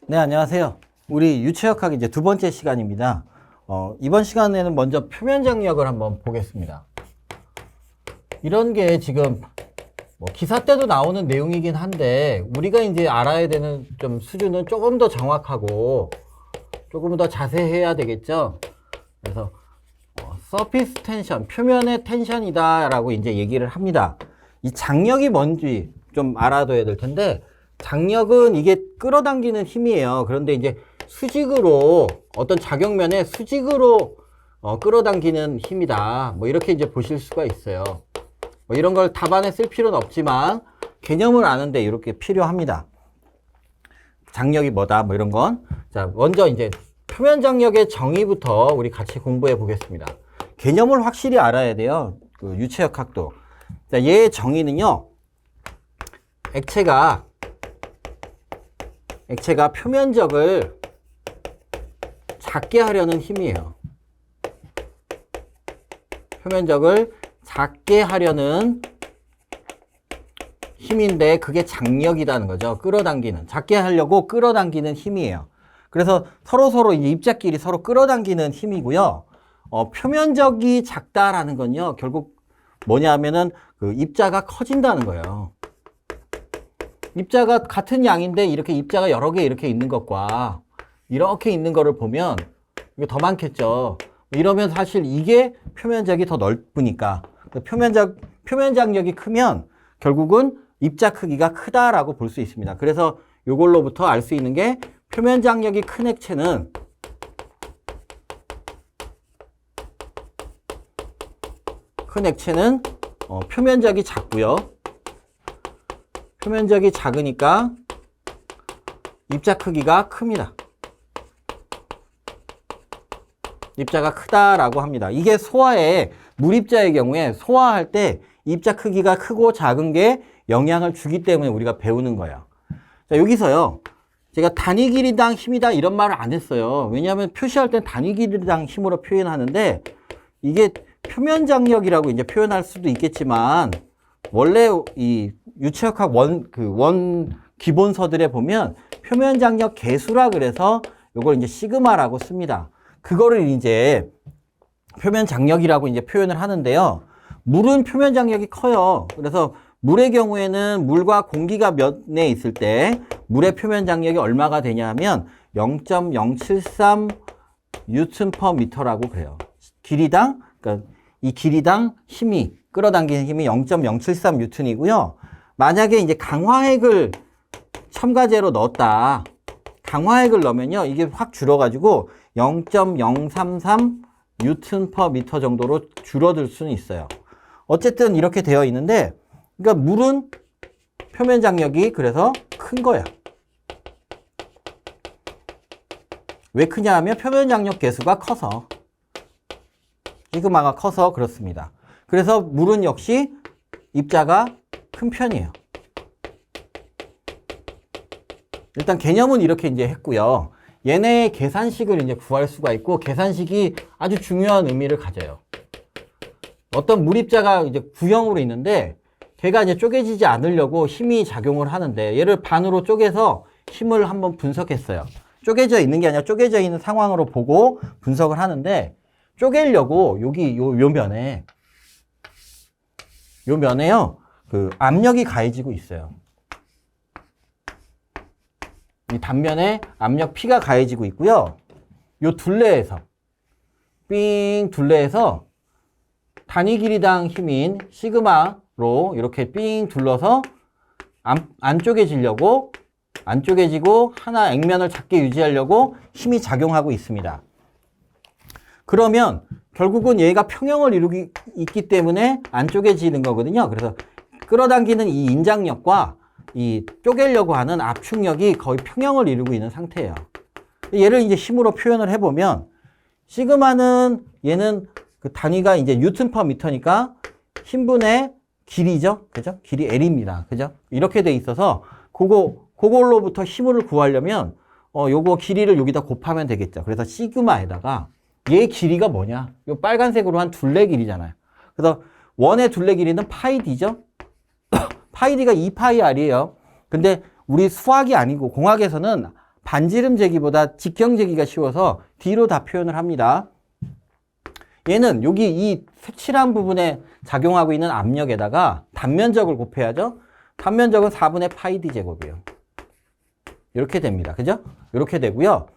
네, 안녕하세요. 우리 유체역학 이제 두 번째 시간입니다. 이번 시간에는 먼저 표면 장력을 한번 보겠습니다. 이런 게 지금 뭐 기사 때도 나오는 내용이긴 한데 우리가 이제 알아야 되는 좀 수준은 조금 더 정확하고 조금 더 자세해야 되겠죠. 그래서 서피스 텐션, 표면의 텐션이다라고 이제 얘기를 합니다. 이 장력이 뭔지 좀 알아둬야 될 텐데, 장력은 이게 끌어당기는 힘이에요. 그런데 이제 수직으로 어떤 작용면에 수직으로 끌어당기는 힘이다. 뭐 이렇게 이제 보실 수가 있어요. 뭐 이런 걸 답안에 쓸 필요는 없지만 개념을 아는데 이렇게 필요합니다. 장력이 뭐다, 뭐 이런 건. 자, 먼저 이제 표면 장력의 정의부터 우리 같이 공부해 보겠습니다. 개념을 확실히 알아야 돼요. 그 유체역학도. 자, 얘의 정의는요. 액체가 표면적을 작게 하려는 힘이에요. 표면적을 작게 하려는 힘인데 그게 장력이라는 거죠. 끌어당기는. 작게 하려고 끌어당기는 힘이에요. 그래서 서로 이제 입자끼리 서로 끌어당기는 힘이고요. 표면적이 작다라는 건요. 결국 뭐냐면은 그 입자가 커진다는 거예요. 입자가 같은 양인데 이렇게 입자가 여러 개 이렇게 있는 것과 이렇게 있는 거를 보면 이게 더 많겠죠. 이러면 사실 이게 표면적이 더 넓으니까 표면 장력이 크면 결국은 입자 크기가 크다라고 볼 수 있습니다. 그래서 이걸로부터 알 수 있는 게 표면 장력이 큰 액체는 표면적이 작고요. 표면적이 작으니까 입자 크기가 큽니다. 입자가 크다라고 합니다. 이게 물입자의 경우에 소화할 때 입자 크기가 크고 작은 게 영향을 주기 때문에 우리가 배우는 거예요. 자, 여기서요. 제가 단위 길이당 힘이다 이런 말을 안 했어요. 왜냐하면 표시할 땐 단위 길이당 힘으로 표현하는데 이게 표면 장력이라고 이제 표현할 수도 있겠지만 원래 이 유체역학 원 기본서들에 보면 표면 장력 계수라 그래서 이걸 이제 시그마라고 씁니다. 그거를 이제 표면 장력이라고 이제 표현을 하는데요. 물은 표면 장력이 커요. 그래서 물의 경우에는 물과 공기가 면에 있을 때 물의 표면 장력이 얼마가 되냐 하면 0.073 뉴턴 퍼 미터라고 그래요. 그러니까 이 길이당 힘이 끌어당기는 힘이 0.073 뉴턴이고요. 만약에 이제 강화핵을 첨가제로 넣었다. 강화핵을 넣으면요. 이게 확 줄어가지고 0.033 뉴턴 퍼 미터 정도로 줄어들 수는 있어요. 어쨌든 이렇게 되어 있는데, 그러니까 물은 표면 장력이 그래서 큰 거야. 왜 크냐 하면 표면 장력 계수가 커서. 시그마가 커서 그렇습니다. 그래서 물은 역시 입자가 큰 편이에요. 일단 개념은 이렇게 이제 했고요. 얘네의 계산식을 이제 구할 수가 있고, 계산식이 아주 중요한 의미를 가져요. 어떤 물입자가 이제 구형으로 있는데, 걔가 이제 쪼개지지 않으려고 힘이 작용을 하는데, 얘를 반으로 쪼개서 힘을 한번 분석했어요. 쪼개져 있는 게 아니라 쪼개져 있는 상황으로 보고 분석을 하는데, 쪼개려고 여기 요 면에요. 그 압력이 가해지고 있어요. 이 단면에 압력 P가 가해지고 있고요. 요 둘레에서 단위 길이당 힘인 시그마로 이렇게 삥 둘러서 안 쪼개지고 하나 액면을 작게 유지하려고 힘이 작용하고 있습니다. 그러면 결국은 얘가 평형을 이루기 있기 때문에 안 쪼개지는 거거든요. 그래서 끌어당기는 이 인장력과 이 쪼개려고 하는 압축력이 거의 평형을 이루고 있는 상태예요. 얘를 이제 힘으로 표현을 해보면 시그마는 얘는 그 단위가 이제 뉴턴 퍼 미터니까 힘분의 길이죠. 그죠? 길이 L입니다. 그죠? 이렇게 돼 있어서 그걸로부터 힘을 구하려면 요거 길이를 여기다 곱하면 되겠죠. 그래서 시그마에다가 얘 길이가 뭐냐? 요 빨간색으로 한 둘레 길이잖아요. 그래서 원의 둘레 길이는 파이 D죠? 파이 D가 2파이 R이에요. 근데 우리 수학이 아니고 공학에서는 반지름 재기보다 직경 재기가 쉬워서 D로 다 표현을 합니다. 얘는 여기 이 색칠한 부분에 작용하고 있는 압력에다가 단면적을 곱해야죠. 단면적은 4분의 파이 D 제곱이에요. 이렇게 됩니다. 그죠? 이렇게 되고요.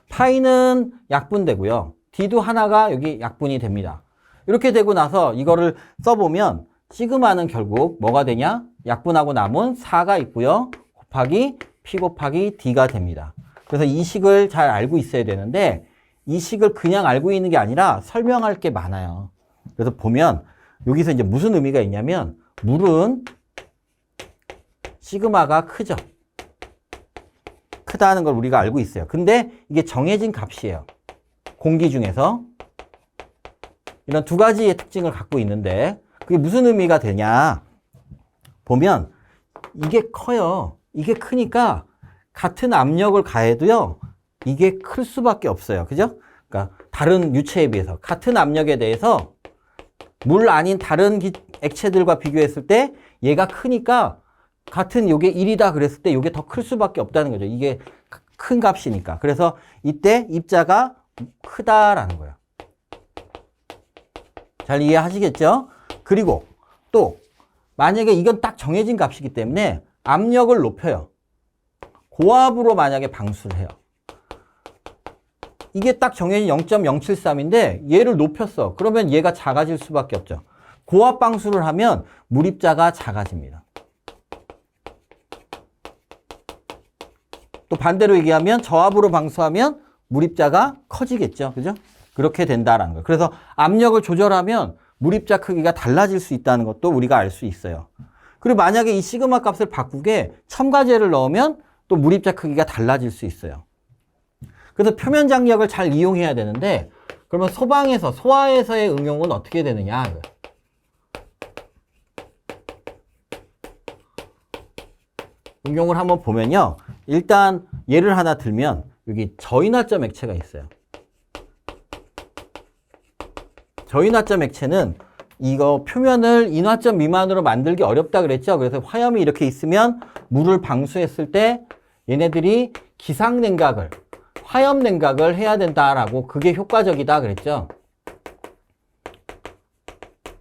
파이는 약분되고요. D도 하나가 여기 약분이 됩니다. 이렇게 되고 나서 이거를 써보면 시그마는 결국 뭐가 되냐? 약분하고 남은 4가 있고요. 곱하기 P 곱하기 D가 됩니다. 그래서 이 식을 잘 알고 있어야 되는데 이 식을 그냥 알고 있는 게 아니라 설명할 게 많아요. 그래서 보면 여기서 이제 무슨 의미가 있냐면 물은 시그마가 크죠. 크다는 걸 우리가 알고 있어요. 근데 이게 정해진 값이에요. 공기 중에서 이런 두 가지의 특징을 갖고 있는데 그게 무슨 의미가 되냐 보면 이게 커요. 이게 크니까 같은 압력을 가해도요 이게 클 수밖에 없어요. 그죠? 그러니까 다른 유체에 비해서 같은 압력에 대해서 물 아닌 다른 액체들과 비교했을 때 얘가 크니까 같은 요게 1이다 그랬을 때 요게 더 클 수밖에 없다는 거죠. 이게 큰 값이니까. 그래서 이때 입자가 크다라는 거예요. 잘 이해하시겠죠? 그리고 또 만약에 이건 딱 정해진 값이기 때문에 압력을 높여요. 고압으로 만약에 방수를 해요. 이게 딱 정해진 0.073인데 얘를 높였어. 그러면 얘가 작아질 수밖에 없죠. 고압 방수를 하면 물입자가 작아집니다. 또 반대로 얘기하면 저압으로 방수하면 물입자가 커지겠죠. 그죠? 그렇게 된다라는 거예요. 그래서 압력을 조절하면 물입자 크기가 달라질 수 있다는 것도 우리가 알 수 있어요. 그리고 만약에 이 시그마 값을 바꾸게 첨가제를 넣으면 또 물입자 크기가 달라질 수 있어요. 그래서 표면 장력을 잘 이용해야 되는데 그러면 소화에서의 응용은 어떻게 되느냐? 응용을 한번 보면요. 일단 예를 하나 들면 여기 저인화점 액체가 있어요. 저인화점 액체는 이거 표면을 인화점 미만으로 만들기 어렵다 그랬죠. 그래서 화염이 이렇게 있으면 물을 방수했을 때 얘네들이 기상냉각을 화염 냉각을 해야 된다라고 그게 효과적이다 그랬죠.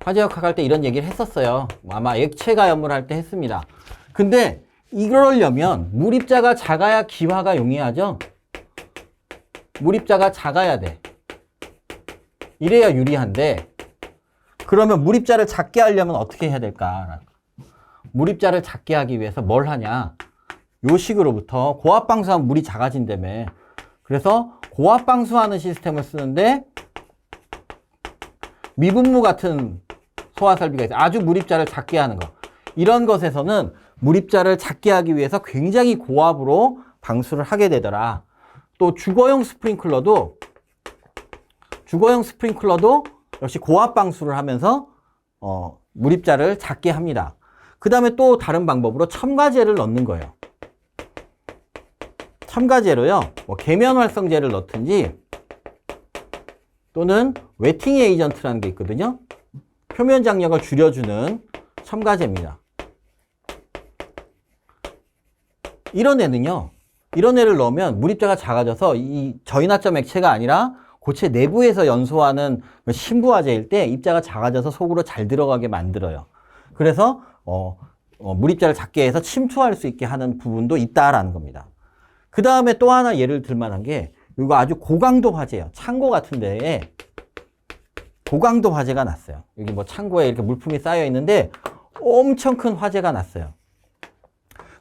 화재역학 할 때 이런 얘기를 했었어요. 아마 액체 가염을 할 때 했습니다. 근데 이러려면 물입자가 작아야 기화가 용이하죠. 물입자가 작아야 돼. 이래야 유리한데 그러면 물입자를 작게 하려면 어떻게 해야 될까? 물입자를 작게 하기 위해서 뭘 하냐? 요 식으로부터 고압 방수하면 물이 작아진다며. 그래서 고압 방수하는 시스템을 쓰는데 미분무 같은 소화 설비가 있어요. 아주 물입자를 작게 하는 거. 이런 것에서는 물입자를 작게 하기 위해서 굉장히 고압으로 방수를 하게 되더라. 또 주거용 스프링클러도 역시 고압 방수를 하면서 물입자를 작게 합니다. 그 다음에 또 다른 방법으로 첨가제를 넣는 거예요. 첨가제로요, 계면활성제를 넣든지 또는 웨팅 에이전트라는 게 있거든요. 표면 장력을 줄여주는 첨가제입니다. 이런 애를 넣으면 물입자가 작아져서 이 저인화점 액체가 아니라 고체 내부에서 연소하는 신부화제일 때 입자가 작아져서 속으로 잘 들어가게 만들어요. 그래서 물입자를 작게 해서 침투할 수 있게 하는 부분도 있다라는 겁니다. 그 다음에 또 하나 예를 들 만한 게 이거 아주 고강도 화재예요. 창고 같은 데에 고강도 화재가 났어요. 여기 창고에 이렇게 물품이 쌓여 있는데 엄청 큰 화재가 났어요.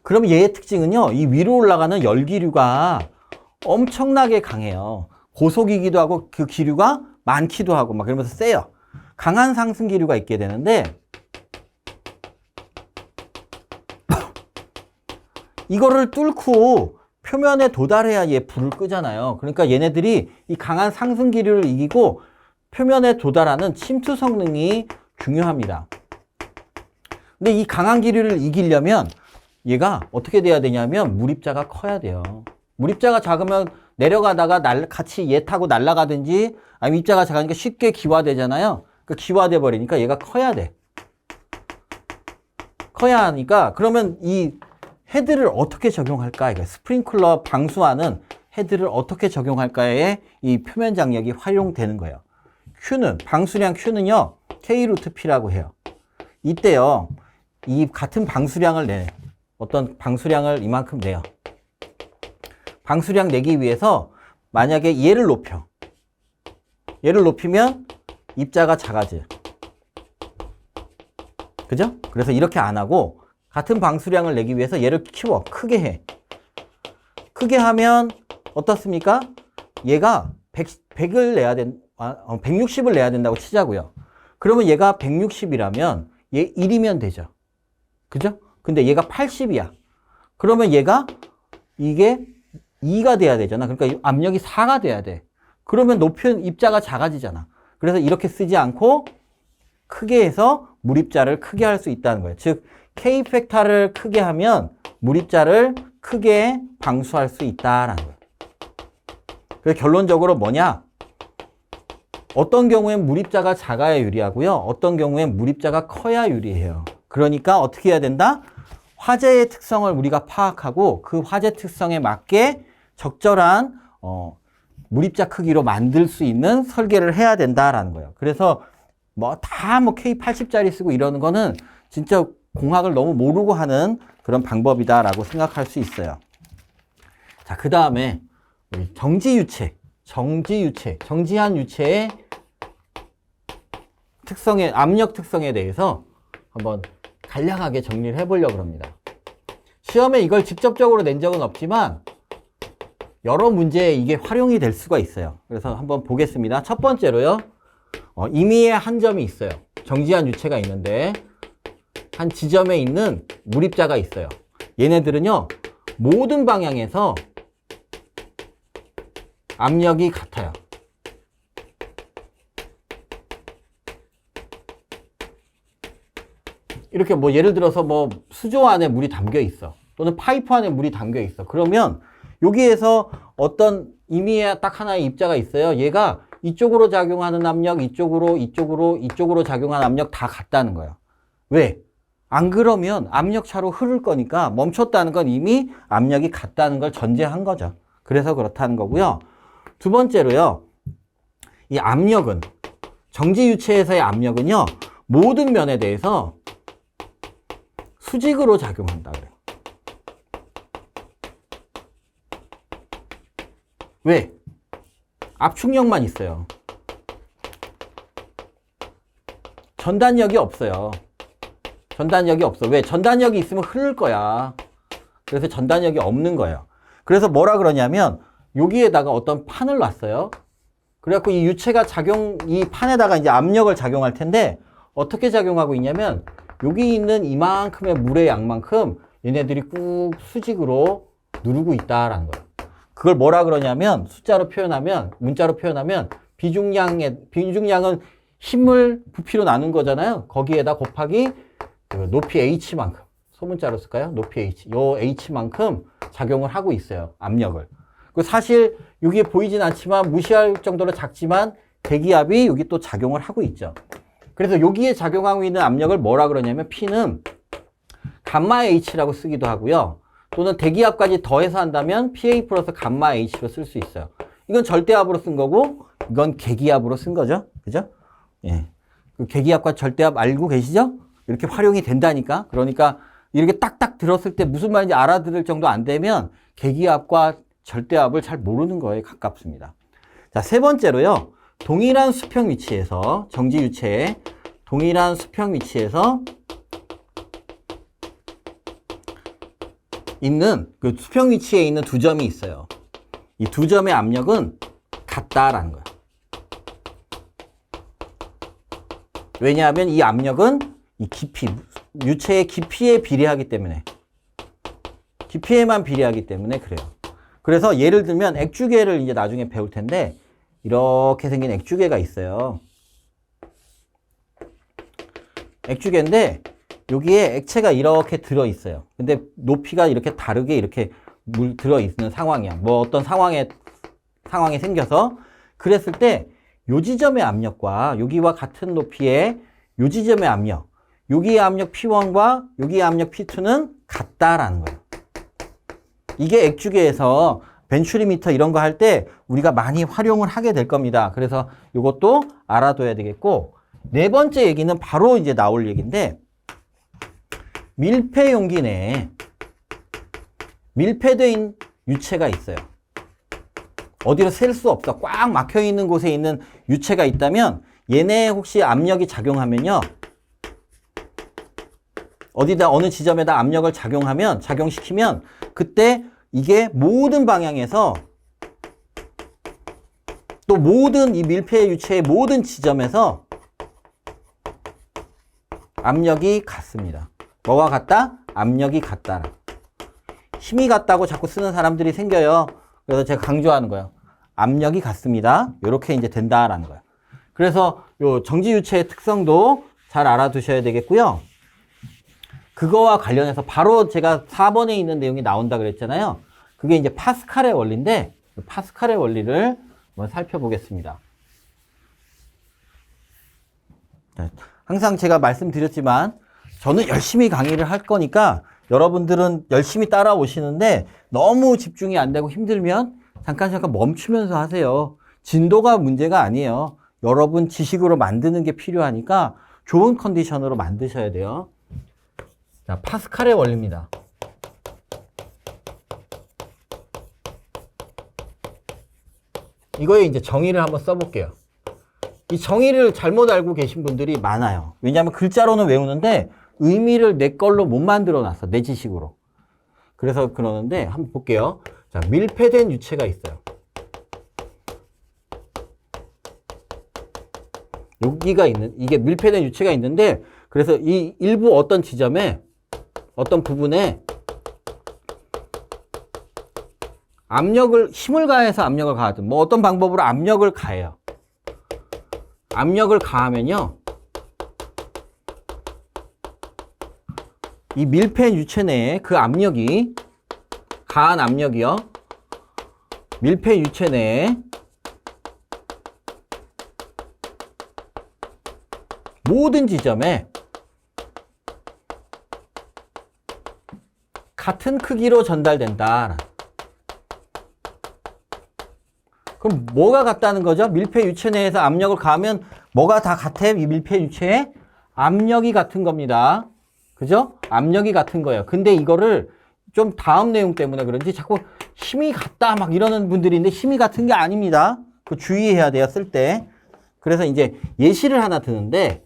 그럼 얘의 특징은요, 이 위로 올라가는 열기류가 엄청나게 강해요. 고속이기도 하고 그 기류가 많기도 하고 막 그러면서 세요. 강한 상승 기류가 있게 되는데 이거를 뚫고 표면에 도달해야 얘 불을 끄잖아요. 그러니까 얘네들이 이 강한 상승 기류를 이기고 표면에 도달하는 침투 성능이 중요합니다. 근데 이 강한 기류를 이기려면 얘가 어떻게 돼야 되냐면 물입자가 커야 돼요. 물입자가 작으면 내려가다가 같이 얘 타고 날아가든지 아니면 입자가 작으니까 쉽게 기화되잖아요. 그 기화돼 버리니까 얘가 커야 돼. 커야 하니까 그러면 이 헤드를 어떻게 적용할까? 이거 스프링클러 방수하는 헤드를 어떻게 적용할까에 이 표면 장력이 활용되는 거예요. Q는, 방수량 Q는요, K 루트 P라고 해요. 이때요, 이 같은 방수량을 내, 어떤 방수량을 이만큼 내요. 방수량 내기 위해서 만약에 얘를 높여. 얘를 높이면 입자가 작아져. 그죠? 그래서 이렇게 안 하고 같은 방수량을 내기 위해서 얘를 키워. 크게 해. 크게 하면 어떻습니까? 얘가 100을 내야 160을 내야 된다고 치자고요. 그러면 얘가 160이라면 얘 1이면 되죠. 그죠? 근데 얘가 80이야. 그러면 얘가 이게 2가 돼야 되잖아. 그러니까 압력이 4가 돼야 돼. 그러면 높은 입자가 작아지잖아. 그래서 이렇게 쓰지 않고 크게 해서 물입자를 크게 할 수 있다는 거예요. 즉 K 팩타를 크게 하면 물입자를 크게 방수할 수 있다라는 거예요. 그래서 결론적으로 뭐냐? 어떤 경우엔 물입자가 작아야 유리하고요. 어떤 경우엔 물입자가 커야 유리해요. 그러니까 어떻게 해야 된다? 화재의 특성을 우리가 파악하고 그 화재 특성에 맞게 적절한 물입자 크기로 만들 수 있는 설계를 해야 된다라는 거예요. 그래서 다 K80짜리 쓰고 이러는 거는 진짜 공학을 너무 모르고 하는 그런 방법이다라고 생각할 수 있어요. 자, 그 다음에 정지유체, 정지한 유체의 특성의, 압력 특성에 대해서 한번 간략하게 정리를 해보려고 합니다. 시험에 이걸 직접적으로 낸 적은 없지만 여러 문제에 이게 활용이 될 수가 있어요. 그래서 한번 보겠습니다. 첫 번째로요. 임의의 한 점이 있어요. 정지한 유체가 있는데 한 지점에 있는 물입자가 있어요. 얘네들은요. 모든 방향에서 압력이 같아요. 이렇게 예를 들어서 수조 안에 물이 담겨 있어. 또는 파이프 안에 물이 담겨 있어. 그러면 여기에서 어떤 임의의 딱 하나의 입자가 있어요. 얘가 이쪽으로 작용하는 압력, 이쪽으로 작용하는 압력 다 같다는 거예요. 왜? 안 그러면 압력차로 흐를 거니까 멈췄다는 건 이미 압력이 같다는 걸 전제한 거죠. 그래서 그렇다는 거고요. 두 번째로요. 이 압력은, 정지유체에서의 압력은요. 모든 면에 대해서 수직으로 작용한다 그래요. 왜? 압축력만 있어요. 전단력이 없어요. 전단력이 없어. 왜? 전단력이 있으면 흐를 거야. 그래서 전단력이 없는 거예요. 그래서 뭐라 그러냐면 여기에다가 어떤 판을 놨어요. 그래갖고 이 유체가 이 판에다가 이제 압력을 작용할 텐데 어떻게 작용하고 있냐면 여기 있는 이만큼의 물의 양만큼 얘네들이 꾹 수직으로 누르고 있다라는 거예요. 그걸 뭐라 그러냐면 숫자로 표현하면, 문자로 표현하면 비중량은 힘을 부피로 나눈 거잖아요. 거기에다 곱하기 그 높이 H만큼, 소문자로 쓸까요? 높이 H. 요 H만큼 작용을 하고 있어요. 압력을. 사실 여기에 보이진 않지만 무시할 정도로 작지만 대기압이 여기 또 작용을 하고 있죠. 그래서 여기에 작용하고 있는 압력을 뭐라 그러냐면 P는 감마 H라고 쓰기도 하고요. 또는 대기압까지 더해서 한다면 PA 플러스 감마 H로 쓸 수 있어요. 이건 절대압으로 쓴 거고 이건 계기압으로 쓴 거죠. 그죠? 예. 그 계기압과 절대압 알고 계시죠? 이렇게 활용이 된다니까. 그러니까 이렇게 딱딱 들었을 때 무슨 말인지 알아들을 정도 안 되면 계기압과 절대압을 잘 모르는 거에 가깝습니다. 자, 세 번째로요. 동일한 수평 위치에서, 정지유체의 동일한 수평 위치에서 있는, 그 수평 위치에 있는 두 점이 있어요. 이 두 점의 압력은 같다라는 거예요. 왜냐하면 이 압력은 이 깊이, 유체의 깊이에 비례하기 때문에, 깊이에만 비례하기 때문에 그래요. 그래서 예를 들면 액주계를 이제 나중에 배울 텐데 이렇게 생긴 액주계가 있어요. 액주계인데 여기에 액체가 이렇게 들어있어요. 근데 높이가 이렇게 다르게 이렇게 물 들어있는 상황이야. 어떤 상황이 생겨서 그랬을 때 요 지점의 압력과 여기와 같은 높이의 요 지점의 압력, 여기의 압력 P1과 여기의 압력 P2는 같다라는 거예요. 이게 액주계에서 벤츄리미터 이런 거 할 때 우리가 많이 활용을 하게 될 겁니다. 그래서 이것도 알아둬야 되겠고, 네 번째 얘기는 바로 이제 나올 얘기인데, 밀폐 용기 내에 밀폐된 유체가 있어요. 어디로 셀 수 없어. 꽉 막혀 있는 곳에 있는 유체가 있다면 얘네 혹시 압력이 작용하면요. 어디다 어느 지점에다 압력을 작용시키면 그때 이게 모든 방향에서 또 모든 이 밀폐 유체의 모든 지점에서 압력이 같습니다. 뭐가 같다? 압력이 같다. 힘이 같다고 자꾸 쓰는 사람들이 생겨요. 그래서 제가 강조하는 거예요. 압력이 같습니다. 이렇게 이제 된다라는 거예요. 그래서 요 정지 유체의 특성도 잘 알아두셔야 되겠고요. 그거와 관련해서 바로 제가 4번에 있는 내용이 나온다 그랬잖아요. 그게 이제 파스칼의 원리인데, 파스칼의 원리를 한번 살펴보겠습니다. 항상 제가 말씀드렸지만 저는 열심히 강의를 할 거니까 여러분들은 열심히 따라오시는데 너무 집중이 안 되고 힘들면 잠깐 멈추면서 하세요. 진도가 문제가 아니에요. 여러분 지식으로 만드는 게 필요하니까 좋은 컨디션으로 만드셔야 돼요. 자, 파스칼의 원리입니다. 이거에 이제 정의를 한번 써볼게요. 이 정의를 잘못 알고 계신 분들이 많아요. 왜냐하면 글자로는 외우는데 의미를 내 걸로 못 만들어 놨어. 내 지식으로. 그래서 그러는데 한번 볼게요. 자, 밀폐된 유체가 있어요. 여기가 이게 밀폐된 유체가 있는데, 그래서 이 일부 어떤 지점에, 어떤 부분에 힘을 가해서 압력을 가하든, 뭐 어떤 방법으로 압력을 가해요. 압력을 가하면요, 이 밀폐 유체 내에 그 압력이, 가한 압력이요, 밀폐 유체 내에 모든 지점에 같은 크기로 전달된다. 그럼 뭐가 같다는 거죠? 밀폐 유체 내에서 압력을 가하면 뭐가 다 같아? 이 밀폐 유체에 압력이 같은 겁니다. 그죠? 압력이 같은 거예요. 근데 이거를 좀 다음 내용 때문에 그런지 자꾸 힘이 같다 막 이러는 분들이 있는데 힘이 같은 게 아닙니다. 그 주의해야 돼요, 쓸 때. 그래서 이제 예시를 하나 드는데,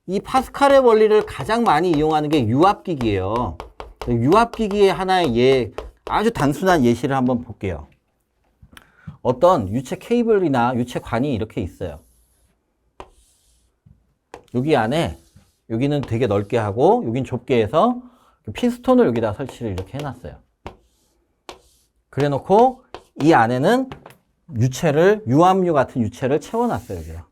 이 파스칼의 원리를 가장 많이 이용하는 게 유압기기예요. 유압기기의 하나의 아주 단순한 예시를 한번 볼게요. 어떤 유체 케이블이나 유체관이 이렇게 있어요. 여기 안에, 여기는 되게 넓게 하고 여긴 좁게 해서 피스톤을 여기다 설치를 이렇게 해놨어요. 그래 놓고 이 안에는 유압류 같은 유체를 채워놨어요, 여기다.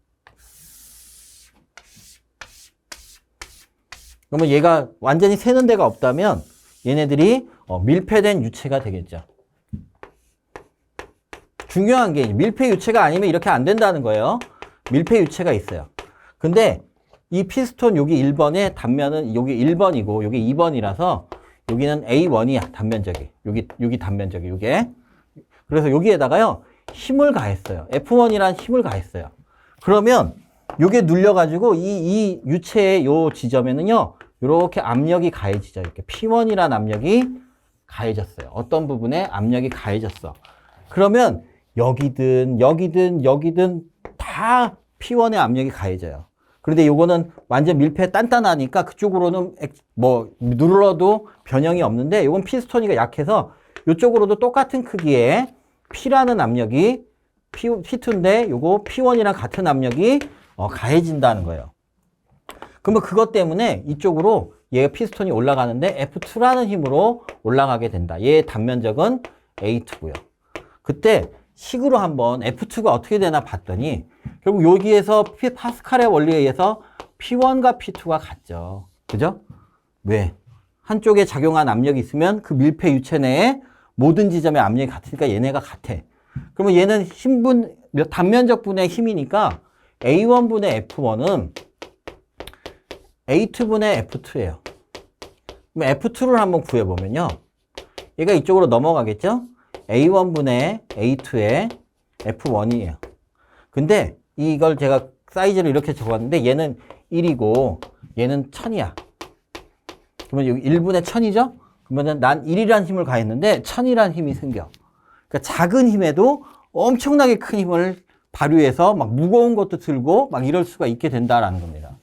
그러면 얘가 완전히 새는 데가 없다면 얘네들이 밀폐된 유체가 되겠죠. 중요한 게 밀폐 유체가 아니면 이렇게 안 된다는 거예요. 밀폐 유체가 있어요. 근데 이 피스톤 여기 1번의 단면은 여기 1번이고 여기 2번이라서 여기는 A1이야, 단면적이. 여기 단면적이, 요게. 그래서 여기에다가요, 힘을 가했어요. F1이란 힘을 가했어요. 그러면 요게 눌려가지고 이 유체의 요 지점에는요, 이렇게 압력이 가해지죠. 이렇게 P1이란 압력이 가해졌어요. 어떤 부분에 압력이 가해졌어. 그러면 여기든 다 P1의 압력이 가해져요. 그런데 요거는 완전 밀폐 단단하니까 그쪽으로는 뭐 눌러도 변형이 없는데, 요건 피스톤이가 약해서 이쪽으로도 똑같은 크기의 P라는 압력이 P2인데 요거 P1이랑 같은 압력이 가해진다는 거예요. 그러면 그것 때문에 이쪽으로 얘가 피스톤이 올라가는데 F2라는 힘으로 올라가게 된다. 얘의 단면적은 A2고요. 그때 식으로 한번 F2가 어떻게 되나 봤더니 결국 여기에서 파스칼의 원리에 의해서 P1과 P2가 같죠. 그죠? 왜? 한쪽에 작용한 압력이 있으면 그 밀폐 유체 내에 모든 지점의 압력이 같으니까 얘네가 같아. 그러면 얘는 단면적 분의 힘이니까 A1분의 F1은 A2분의 F2예요. 그럼 F2를 한번 구해보면요. 얘가 이쪽으로 넘어가겠죠? A1분의 A2의 F1이에요. 근데 이걸 제가 사이즈를 이렇게 적었는데 얘는 1이고 얘는 1000이야. 그러면 여기 1분의 1000이죠? 그러면 난 1이라는 힘을 가했는데 1000이라는 힘이 생겨. 그러니까 작은 힘에도 엄청나게 큰 힘을 발휘해서 막 무거운 것도 들고 막 이럴 수가 있게 된다라는 겁니다.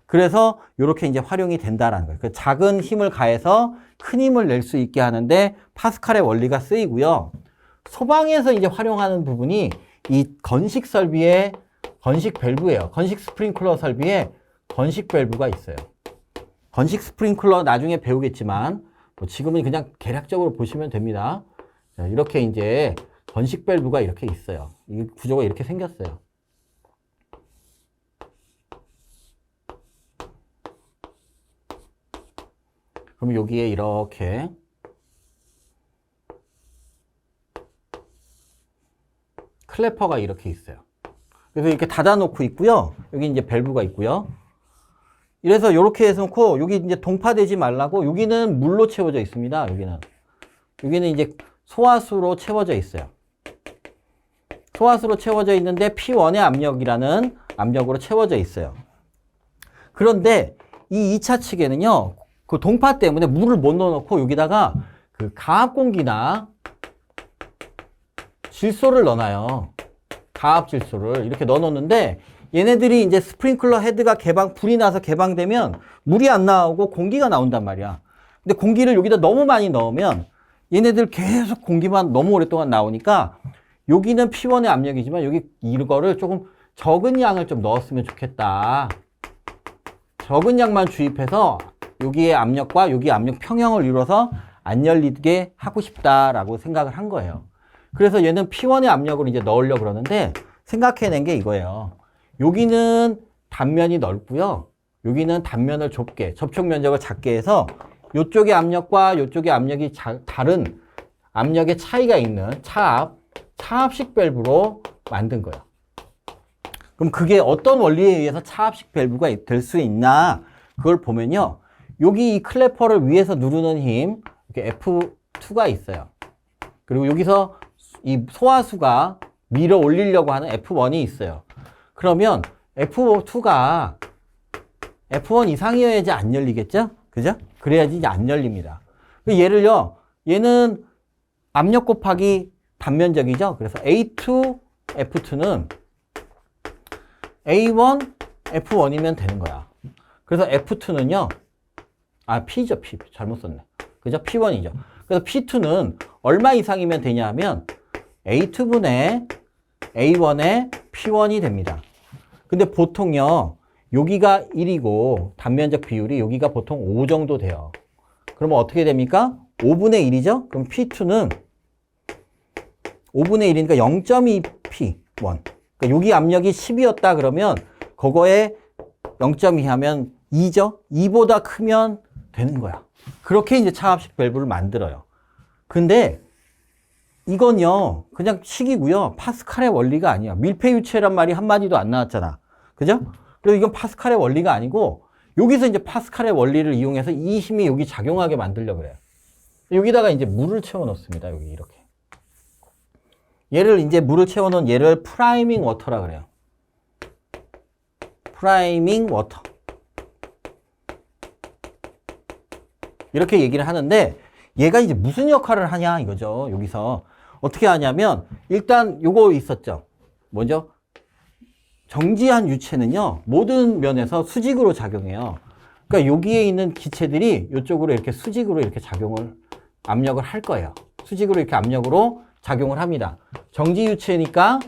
그래서 이렇게 이제 활용이 된다라는 거예요. 그 작은 힘을 가해서 큰 힘을 낼 수 있게 하는데 파스칼의 원리가 쓰이고요. 소방에서 이제 활용하는 부분이 이 건식 설비의 건식 밸브예요. 건식 스프링클러 설비에 건식 밸브가 있어요. 건식 스프링클러 나중에 배우겠지만 뭐 지금은 그냥 개략적으로 보시면 됩니다. 자, 이렇게 이제 건식 밸브가 이렇게 있어요. 이 구조가 이렇게 생겼어요. 그럼 여기에 이렇게 클래퍼가 이렇게 있어요. 그래서 이렇게 닫아놓고 있고요. 여기 이제 밸브가 있고요. 이래서 이렇게 해서 놓고 여기 이제 동파되지 말라고 여기는 물로 채워져 있습니다. 여기는 이제 소화수로 채워져 있어요. 소화수로 채워져 있는데 P1의 압력이라는 압력으로 채워져 있어요. 그런데 이 2차 측에는요. 그 동파 때문에 물을 못 넣어놓고 여기다가 그 가압공기나 질소를 넣어놔요. 가압질소를 이렇게 넣어놓는데 얘네들이 이제 스프링클러 헤드가 불이 나서 개방되면 물이 안 나오고 공기가 나온단 말이야. 근데 공기를 여기다 너무 많이 넣으면 얘네들 계속 공기만 너무 오랫동안 나오니까 여기는 P1의 압력이지만 여기 이거를 조금 적은 양을 좀 넣었으면 좋겠다. 적은 양만 주입해서 여기의 압력과 여기 압력 평형을 이뤄서 안 열리게 하고 싶다라고 생각을 한 거예요. 그래서 얘는 P1의 압력으로 이제 넣으려고 그러는데 생각해낸 게 이거예요. 여기는 단면이 넓고요. 여기는 단면을 좁게, 접촉 면적을 작게 해서 이쪽의 압력과 이쪽의 압력이 다른 압력의 차이가 있는 차압식 밸브로 만든 거예요. 그럼 그게 어떤 원리에 의해서 차압식 밸브가 될 수 있나? 그걸 보면요. 여기 이 클래퍼를 위에서 누르는 힘, 이렇게 F2가 있어요. 그리고 여기서 이 소화수가 밀어 올리려고 하는 F1이 있어요. 그러면 F2가 F1 이상이어야지 안 열리겠죠? 그죠? 그래야지 이제 안 열립니다. 얘를요, 얘는 압력 곱하기 단면적이죠? 그래서 A2, F2는 A1, F1이면 되는 거야. 그래서 F2는요, P죠, P. 잘못 썼네. 그죠? P1이죠. 그래서 P2는 얼마 이상이면 되냐 하면 A2분의 A1의 P1이 됩니다. 근데 보통요, 여기가 1이고 단면적 비율이 여기가 보통 5 정도 돼요. 그러면 어떻게 됩니까? 5분의 1이죠? 그럼 P2는 5분의 1이니까 0.2 P1. 그러니까 여기 압력이 10이었다 그러면 그거에 0.2 하면 2죠? 2보다 크면 되는 거야. 그렇게 이제 차압식 밸브를 만들어요. 근데 이건요, 그냥 식이고요. 파스칼의 원리가 아니야. 밀폐유체란 말이 한마디도 안 나왔잖아. 그죠? 그래서 이건 파스칼의 원리가 아니고, 여기서 이제 파스칼의 원리를 이용해서 이 힘이 여기 작용하게 만들려고 그래요. 여기다가 이제 물을 채워 넣습니다. 여기 이렇게. 얘를 이제 물을 채워 놓은 얘를 프라이밍 워터라 그래요. 프라이밍 워터. 이렇게 얘기를 하는데, 얘가 이제 무슨 역할을 하냐 이거죠. 여기서 어떻게 하냐면 일단 요거 있었죠. 먼저 정지한 유체는요, 모든 면에서 수직으로 작용해요. 그러니까 여기에 있는 기체들이 이쪽으로 이렇게 수직으로 이렇게 압력을 할 거예요. 수직으로 이렇게 압력으로 작용을 합니다. 정지 유체니까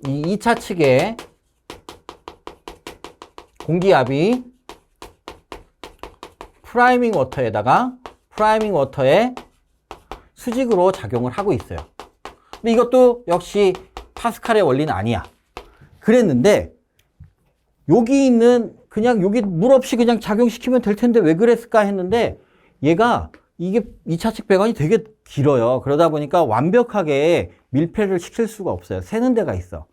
이 2차 측에 공기압이 프라이밍 워터에 수직으로 작용을 하고 있어요. 근데 이것도 역시 파스칼의 원리는 아니야. 그랬는데 여기 있는 그냥 여기 물 없이 그냥 작용시키면 될 텐데 왜 그랬을까 했는데 얘가 이게 2차측 배관이 되게 길어요. 그러다 보니까 완벽하게 밀폐를 시킬 수가 없어요. 새는 데가 있어.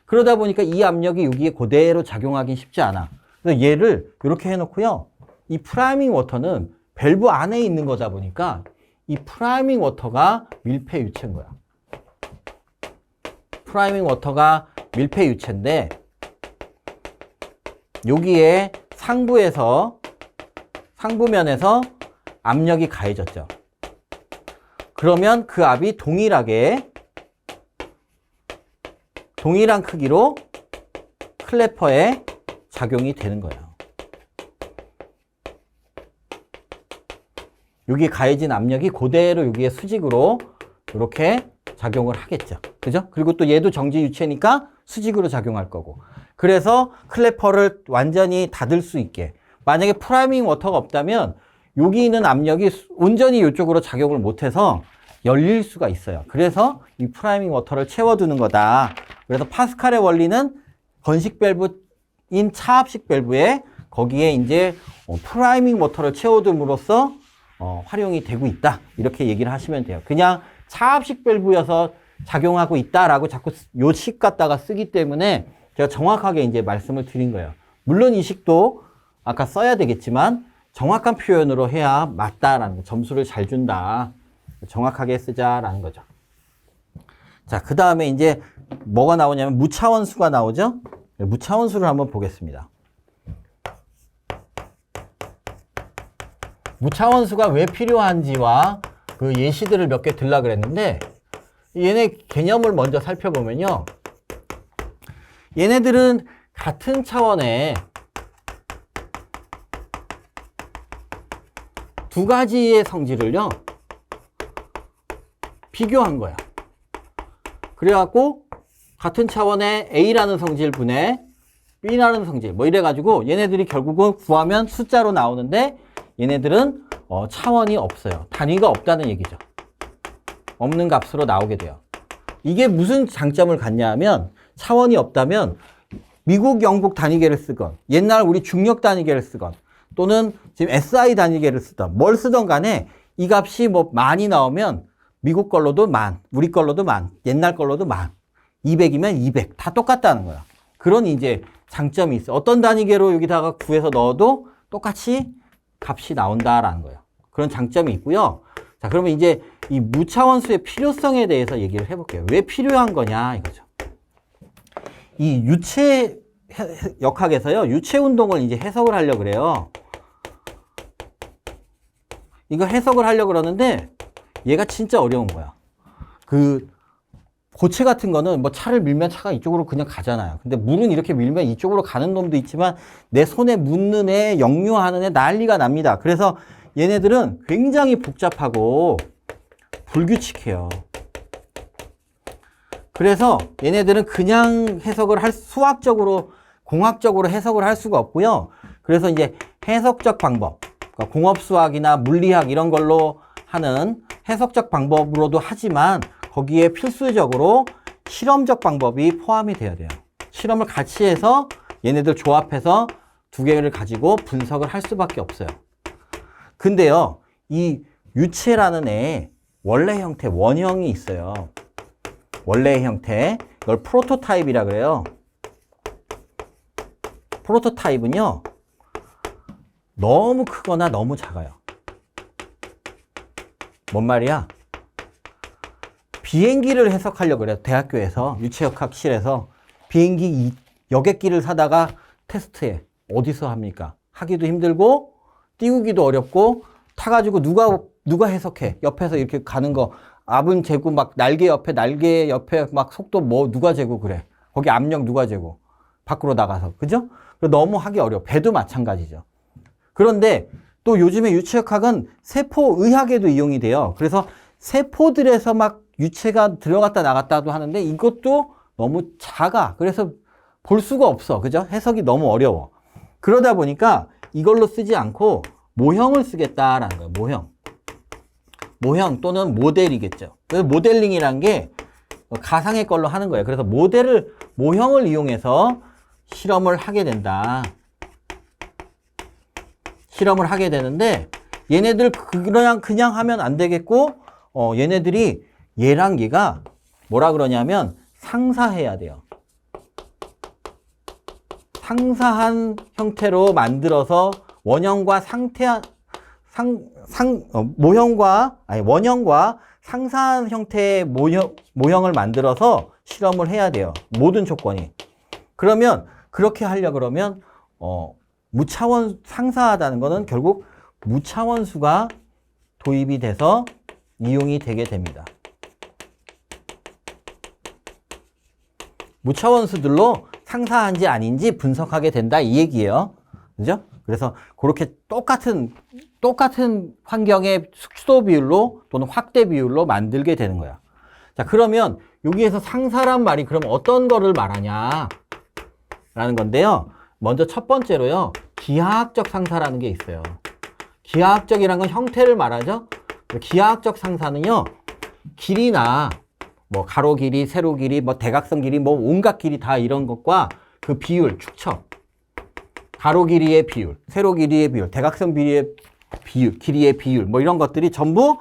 그러다 보니까 이 압력이 여기에 그대로 작용하기 쉽지 않아. 그래서 얘를 이렇게 해놓고요. 이 프라이밍 워터는 밸브 안에 있는 거다 보니까 이 프라이밍 워터가 밀폐 유체인 거야. 프라이밍 워터가 밀폐 유체인데 여기에 상부면에서 압력이 가해졌죠. 그러면 그 압이 동일한 크기로 클래퍼에 작용이 되는 거예요. 여기 가해진 압력이 그대로 여기에 수직으로 이렇게 작용을 하겠죠. 그죠? 그리고 또 얘도 정지 유체니까 수직으로 작용할 거고. 그래서 클래퍼를 완전히 닫을 수 있게. 만약에 프라이밍 워터가 없다면 여기 있는 압력이 온전히 이쪽으로 작용을 못해서 열릴 수가 있어요. 그래서 이 프라이밍 워터를 채워두는 거다. 그래서 파스칼의 원리는 건식 밸브인 차압식 밸브에 거기에 이제 프라이밍 워터를 채워둠으로써 활용이 되고 있다. 이렇게 얘기를 하시면 돼요. 그냥 차압식 밸브여서 작용하고 있다라고 자꾸 요 식 갖다가 쓰기 때문에 제가 정확하게 이제 말씀을 드린 거예요. 물론 이 식도 아까 써야 되겠지만 정확한 표현으로 해야 맞다라는 거, 점수를 잘 준다. 정확하게 쓰자라는 거죠. 자, 그 다음에 이제 뭐가 나오냐면 무차원수가 나오죠? 무차원수를 한번 보겠습니다. 무차원수가 왜 필요한지와 그 예시들을 몇 개 들라 그랬는데 얘네 개념을 먼저 살펴보면요. 얘네들은 같은 차원의 두 가지의 성질을요. 비교한 거야. 그래갖고 같은 차원의 A라는 성질 분의 B라는 성질 뭐 이래가지고 얘네들이 결국은 구하면 숫자로 나오는데 얘네들은 차원이 없어요. 단위가 없다는 얘기죠. 없는 값으로 나오게 돼요. 이게 무슨 장점을 갖냐 하면 차원이 없다면 미국, 영국 단위계를 쓰건 옛날 우리 중력 단위계를 쓰건 또는 지금 SI 단위계를 쓰던 뭘 쓰던 간에 이 값이 뭐 많이 나오면 미국 걸로도 만, 우리 걸로도 만, 옛날 걸로도 만, 200이면 200 다 똑같다는 거야. 그런 이제 장점이 있어. 어떤 단위계로 여기다가 구해서 넣어도 똑같이 값이 나온다라는 거예요. 그런 장점이 있고요. 자, 그러면 이제 이 무차원수의 필요성에 대해서 얘기를 해볼게요. 왜 필요한 거냐 이거죠. 이 유체 역학에서요, 유체 운동을 이제 해석을 하려고 그래요. 이거 해석을 하려고 그러는데 얘가 진짜 어려운 거야. 그 고체 같은 거는 뭐 차를 밀면 차가 이쪽으로 그냥 가잖아요. 근데 물은 이렇게 밀면 이쪽으로 가는 놈도 있지만 내 손에 묻는 애, 역류하는 애 난리가 납니다. 그래서 얘네들은 굉장히 복잡하고 불규칙해요. 그래서 얘네들은 그냥 해석을 수학적으로, 공학적으로 해석을 할 수가 없고요. 그래서 이제 해석적 방법, 그러니까 공업수학이나 물리학 이런 걸로 하는 해석적 방법으로도 하지만 거기에 필수적으로 실험적 방법이 포함이 돼야 돼요. 실험을 같이 해서 얘네들 조합해서 두 개를 가지고 분석을 할 수밖에 없어요. 근데요, 이 유체라는 애 원래 형태, 원형이 있어요. 원래의 형태. 이걸 프로토타입이라 그래요. 프로토타입은요, 너무 크거나 너무 작아요. 뭔 말이야? 비행기를 해석하려고 그래요. 대학교에서, 유체역학실에서 비행기 여객기를 사다가 테스트해. 어디서 합니까? 하기도 힘들고, 띄우기도 어렵고, 타가지고 누가 해석해? 옆에서 이렇게 가는 거, 압은 재고 막 날개 옆에 막 속도 뭐 누가 재고 그래. 거기 압력 누가 재고. 밖으로 나가서. 그죠? 너무 하기 어려워. 배도 마찬가지죠. 그런데 또 요즘에 유체역학은 세포의학에도 이용이 돼요. 그래서 세포들에서 막 유체가 들어갔다 나갔다도 하는데 이것도 너무 작아. 그래서 볼 수가 없어. 그죠? 해석이 너무 어려워. 그러다 보니까 이걸로 쓰지 않고 모형을 쓰겠다라는 거예요. 모형 또는 모델이겠죠. 그래서 모델링이란 게 가상의 걸로 하는 거예요. 그래서 모형을 이용해서 실험을 하게 된다. 실험을 하게 되는데 얘네들 그냥 하면 안 되겠고 얘네들이 얘랑 얘가 뭐라 그러냐면 상사해야 돼요. 상사한 형태로 만들어서 원형과 원형과 상사한 형태의 모형을 만들어서 실험을 해야 돼요. 모든 조건이. 그러면 그렇게 하려고 그러면 상사하다는 거는 결국 무차원수가 도입이 돼서 이용이 되게 됩니다. 무차원수들로 상사한지 아닌지 분석하게 된다 이 얘기예요. 그죠? 그래서 그렇게 똑같은 환경의 축소 비율로 또는 확대 비율로 만들게 되는 거야. 자, 그러면 여기에서 상사란 말이 그럼 어떤 거를 말하냐 라는 건데요. 먼저 첫 번째로요. 기하학적 상사라는 게 있어요. 기하학적이란 건 형태를 말하죠. 기하학적 상사는요. 길이나 뭐 가로 길이, 세로 길이, 뭐 대각선 길이, 뭐 온갖 길이 다 이런 것과 그 비율, 축척. 가로 길이의 비율, 세로 길이의 비율, 대각선 길이의 비율, 길이의 비율, 뭐 이런 것들이 전부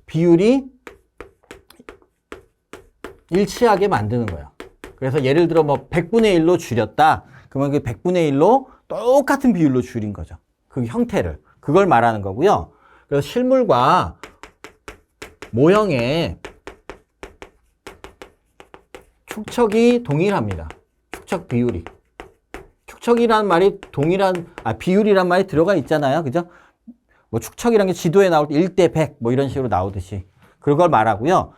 비율이 일치하게 만드는 거예요. 그래서 예를 들어 뭐 100분의 1로 줄였다. 그러면 그 100분의 1로 똑같은 비율로 줄인 거죠. 그 형태를. 그걸 말하는 거고요. 그래서 실물과 모형의 축척이 동일합니다. 축척 비율이. 축척이란 말이 비율이란 말이 들어가 있잖아요. 그죠? 뭐 축척이란 게 지도에 나올 때 1대 100 뭐 이런 식으로 나오듯이. 그걸 말하고요.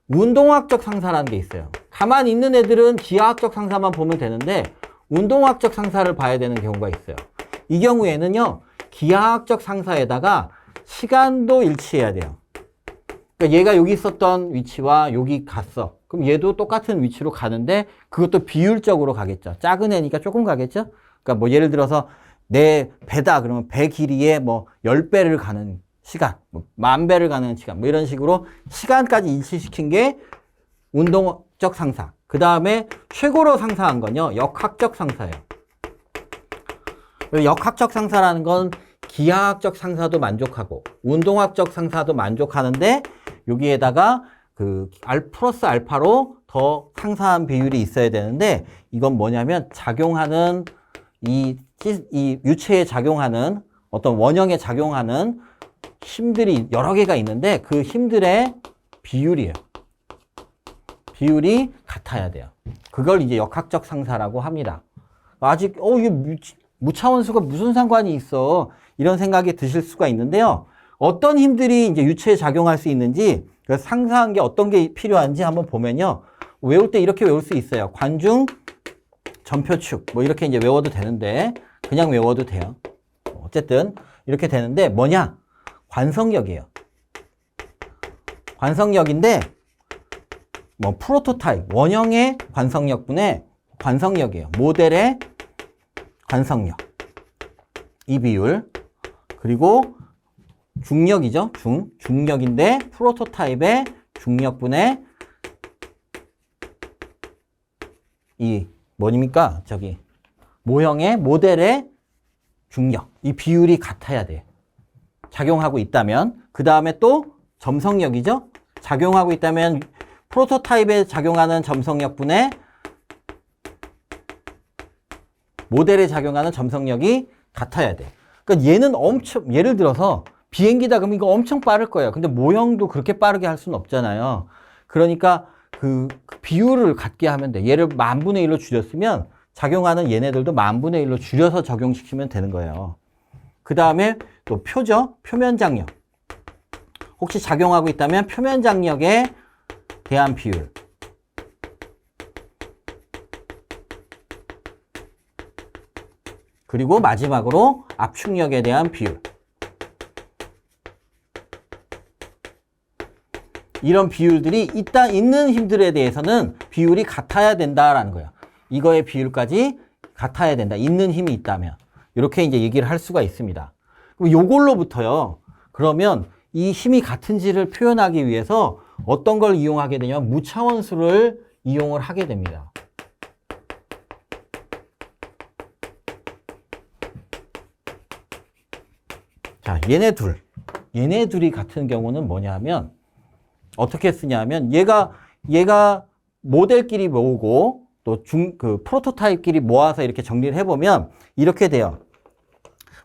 운동학적 상사라는 게 있어요. 가만히 있는 애들은 기하학적 상사만 보면 되는데 운동학적 상사를 봐야 되는 경우가 있어요. 이 경우에는요. 기하학적 상사에다가 시간도 일치해야 돼요. 그러니까 얘가 여기 있었던 위치와 여기 갔어. 그럼 얘도 똑같은 위치로 가는데 그것도 비율적으로 가겠죠. 작은 애니까 조금 가겠죠. 그러니까 뭐 예를 들어서 내 배다 그러면 배 길이의 뭐 10배를 가는 시간, 뭐 10,000배를 가는 시간, 뭐 이런 식으로 시간까지 일치시킨 게 운동적 상사. 그 다음에 최고로 상사한 건요, 역학적 상사예요. 역학적 상사라는 건 기하학적 상사도 만족하고 운동학적 상사도 만족하는데 여기에다가 그 플러스 알파로 더 상사한 비율이 있어야 되는데 이건 뭐냐면 작용하는 이 유체에 작용하는 어떤 원형에 작용하는 힘들이 여러 개가 있는데 그 힘들의 비율이에요. 비율이 같아야 돼요. 그걸 이제 역학적 상사라고 합니다. 아직 이게 무차원수가 무슨 상관이 있어? 이런 생각이 드실 수가 있는데요. 어떤 힘들이 이제 유체에 작용할 수 있는지 그래서 상사한 게 어떤 게 필요한지 한번 보면요. 외울 때 이렇게 외울 수 있어요. 관중, 전표축 뭐 이렇게 이제 외워도 되는데 그냥 외워도 돼요. 어쨌든 이렇게 되는데 뭐냐? 관성력이에요. 관성력인데 뭐 프로토타입, 원형의 관성력분의 관성력이에요. 모델의 관성력. 이 비율. 그리고 중력이죠. 중력인데 프로토타입의 중력분의 이 뭐입니까? 모형의 모델의 중력. 이 비율이 같아야 돼요. 작용하고 있다면 그 다음에 또 점성력이죠. 작용하고 있다면 프로토타입에 작용하는 점성력분의 모델에 작용하는 점성력이 같아야 돼. 그러니까 얘는 예를 들어서 비행기다 그러면 이거 엄청 빠를 거예요. 근데 모형도 그렇게 빠르게 할 수는 없잖아요. 그러니까 그 비율을 같게 하면 돼. 얘를 10,000분의 1로 줄였으면 작용하는 얘네들도 10,000분의 1로 줄여서 적용시키면 되는 거예요. 그 다음에 또 표죠. 표면 장력. 혹시 작용하고 있다면 표면 장력에 대한 비율. 그리고 마지막으로 압축력에 대한 비율. 이런 비율들이 있는 힘들에 대해서는 비율이 같아야 된다라는 거예요. 이거의 비율까지 같아야 된다. 있는 힘이 있다면. 이렇게 이제 얘기를 할 수가 있습니다. 그럼 요걸로부터요. 그러면 이 힘이 같은지를 표현하기 위해서 어떤 걸 이용하게 되냐면 무차원수를 이용을 하게 됩니다. 자, 얘네 둘이 같은 경우는 뭐냐면 어떻게 쓰냐면 얘가 모델끼리 모으고 또 프로토타입끼리 모아서 이렇게 정리를 해보면 이렇게 돼요.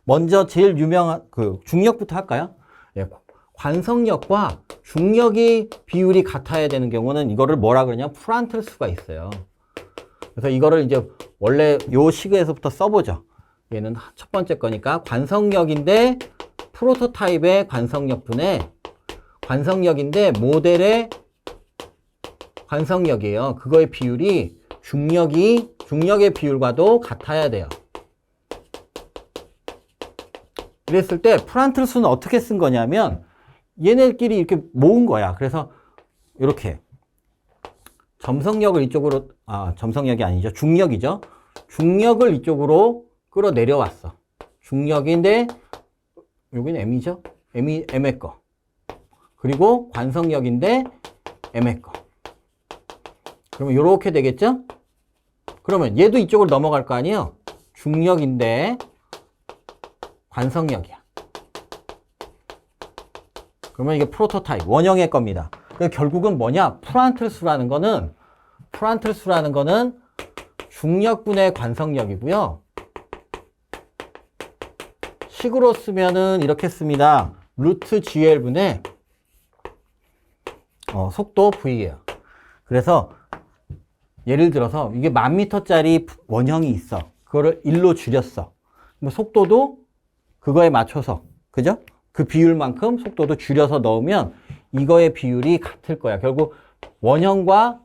먼저 제일 유명한 그 중력부터 할까요? 예, 관성력과 중력의 비율이 같아야 되는 경우는 이거를 뭐라 그러냐? 프란틀수가 있어요. 그래서 이거를 이제 원래 요 시그에서부터 써보죠. 얘는 첫 번째 거니까 관성력인데 프로토타입의 관성력분의 관성력인데 모델의 관성력이에요. 그거의 비율이 중력의 비율과도 같아야 돼요. 그랬을 때 프란틀수는 어떻게 쓴 거냐면 얘네끼리 이렇게 모은 거야. 그래서 이렇게 점성력을 이쪽으로 점성력이 아니죠. 중력이죠. 중력을 이쪽으로 끌어내려왔어. 중력인데 여기는 M이죠. M의 거. 그리고 관성력인데 M의 거. 그러면 이렇게 되겠죠? 그러면 얘도 이쪽으로 넘어갈 거 아니에요? 중력인데 관성력이야. 그러면 이게 프로토타입, 원형의 겁니다. 결국은 뭐냐? 프란틀수라는 거는 중력분의 관성력이고요. 식으로 쓰면은 이렇게 씁니다. 루트 GL분의 속도 V예요. 그래서 예를 들어서 이게 1000m짜리 원형이 있어. 그거를 1로 줄였어. 속도도 그거에 맞춰서, 그죠? 그 비율만큼 속도도 줄여서 넣으면 이거의 비율이 같을 거야. 결국 원형과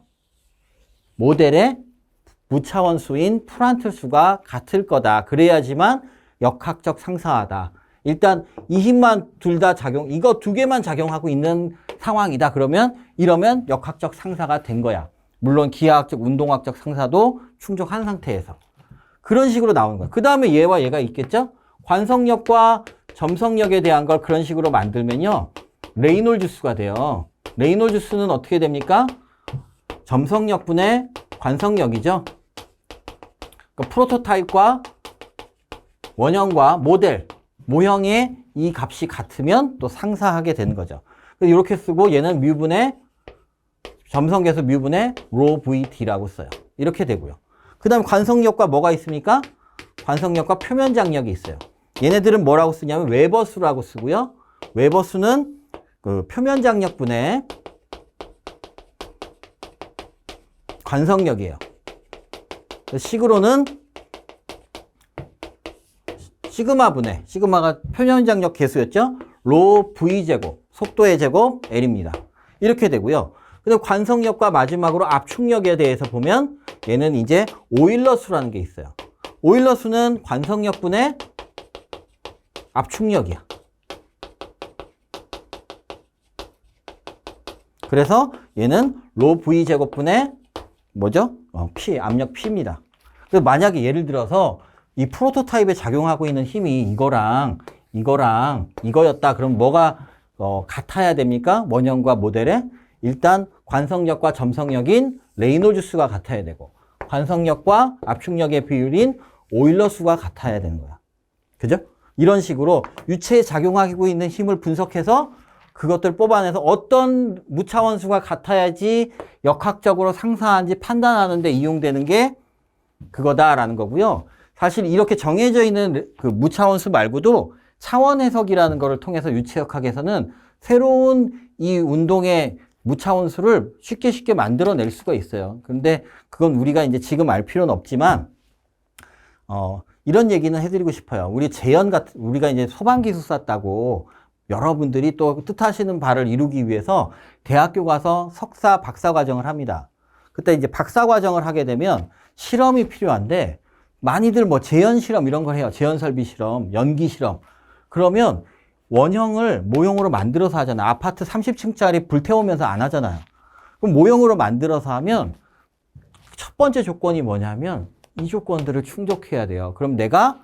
모델의 무차원수인 프란틀수가 같을 거다. 그래야지만 역학적 상사하다. 일단 이 힘만 둘 다 이거 두 개만 작용하고 있는 상황이다. 이러면 역학적 상사가 된 거야. 물론 기하학적, 운동학적 상사도 충족한 상태에서. 그런 식으로 나오는 거야. 그 다음에 얘와 얘가 있겠죠? 관성력과 점성력에 대한 걸 그런 식으로 만들면요. 레이놀즈 수가 돼요. 레이놀즈 수는 어떻게 됩니까? 점성력분의 관성력이죠. 그러니까 프로토타입과 원형과 모형의 이 값이 같으면 또 상사하게 되는 거죠. 그래서 이렇게 쓰고 얘는 점성계수 뮤분의 rho VT라고 써요. 이렇게 되고요. 그 다음 관성력과 뭐가 있습니까? 관성력과 표면장력이 있어요. 얘네들은 뭐라고 쓰냐면 웨버수라고 쓰고요. 웨버수는 그 표면장력분의 관성력이에요. 식으로는 시그마가 표면장력 계수였죠? 로 V제곱, 속도의 제곱 L입니다. 이렇게 되고요. 근데 관성력과 마지막으로 압축력에 대해서 보면 얘는 이제 오일러 수라는 게 있어요. 오일러 수는 관성력분의 압축력이야. 그래서 얘는 로 V제곱분의 뭐죠? P, 압력 P입니다. 그래서 만약에 예를 들어서 이 프로토타입에 작용하고 있는 힘이 이거였다. 그럼 뭐가 같아야 됩니까? 원형과 모델에 일단 관성력과 점성력인 레이놀즈 수가 같아야 되고 관성력과 압축력의 비율인 오일러 수가 같아야 되는 거야. 그죠? 이런 식으로 유체에 작용하고 있는 힘을 분석해서 그것들 뽑아내서 어떤 무차원수가 같아야지 역학적으로 상사한지 판단하는 데 이용되는 게 그거다라는 거고요. 사실 이렇게 정해져 있는 그 무차원수 말고도 차원 해석이라는 거를 통해서 유체역학에서는 새로운 이 운동의 무차원수를 쉽게 만들어낼 수가 있어요. 그런데 그건 우리가 이제 지금 알 필요는 없지만, 이런 얘기는 해드리고 싶어요. 우리가 이제 소방기술사 따고 여러분들이 또 뜻하시는 바를 이루기 위해서 대학교 가서 석사, 박사 과정을 합니다. 그때 이제 박사 과정을 하게 되면 실험이 필요한데 많이들 뭐 재현 실험 이런 걸 해요. 재현 설비 실험, 연기 실험. 그러면 원형을 모형으로 만들어서 하잖아. 아파트 30층짜리 불태우면서 안 하잖아요. 그럼 모형으로 만들어서 하면 첫 번째 조건이 뭐냐면 이 조건들을 충족해야 돼요. 그럼 내가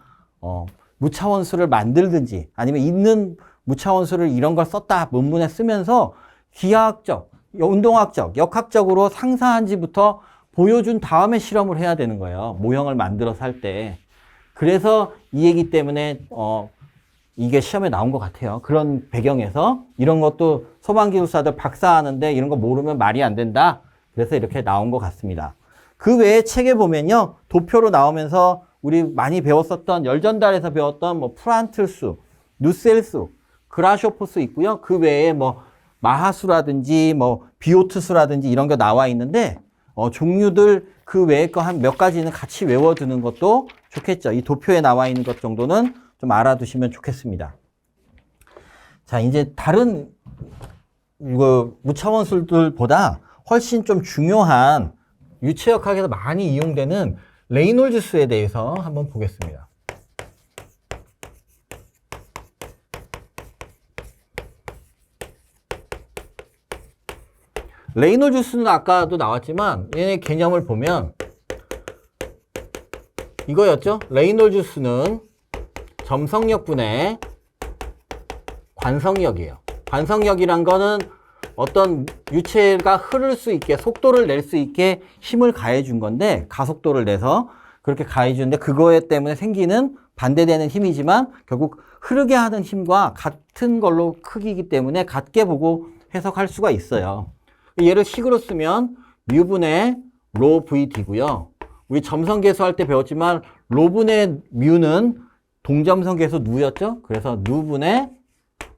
무차원수를 만들든지 아니면 있는 무차원수를 이런 걸 썼다 논문에 쓰면서 기하학적, 운동학적, 역학적으로 상사한지부터 보여준 다음에 실험을 해야 되는 거예요. 모형을 만들어서 할 때. 그래서 이 얘기 때문에 이게 시험에 나온 것 같아요. 그런 배경에서 이런 것도 소방기술사들 박사하는데 이런 거 모르면 말이 안 된다. 그래서 이렇게 나온 것 같습니다. 그 외에 책에 보면요. 도표로 나오면서 우리 많이 배웠었던 열전달에서 배웠던 뭐 프란틀수, 누셀수, 그라쇼포스 있고요. 그 외에 뭐 마하수라든지 뭐 비오트수라든지 이런 거 나와 있는데 종류들 그 외의 거 한 몇 가지는 같이 외워두는 것도 좋겠죠. 이 도표에 나와 있는 것 정도는 좀 알아두시면 좋겠습니다. 자, 이제 다른 이거 무차원술들보다 훨씬 좀 중요한 유체역학에서 많이 이용되는 레이놀즈 수에 대해서 한번 보겠습니다. 레이놀즈 수는 아까도 나왔지만 얘네 개념을 보면 이거였죠. 레이놀즈 수는 점성력분의 관성력이에요. 관성력이란 거는 어떤 유체가 흐를 수 있게 속도를 낼 수 있게 힘을 가해 준 건데 가속도를 내서 그렇게 가해 주는데 그거에 때문에 생기는 반대되는 힘이지만 결국 흐르게 하는 힘과 같은 걸로 크기이기 때문에 같게 보고 해석할 수가 있어요. 얘를 식으로 쓰면 뮤분의 로 VD고요. 우리 점성계수 할 때 배웠지만 로분의 뮤는 동점성계수 누였죠? 그래서 누분의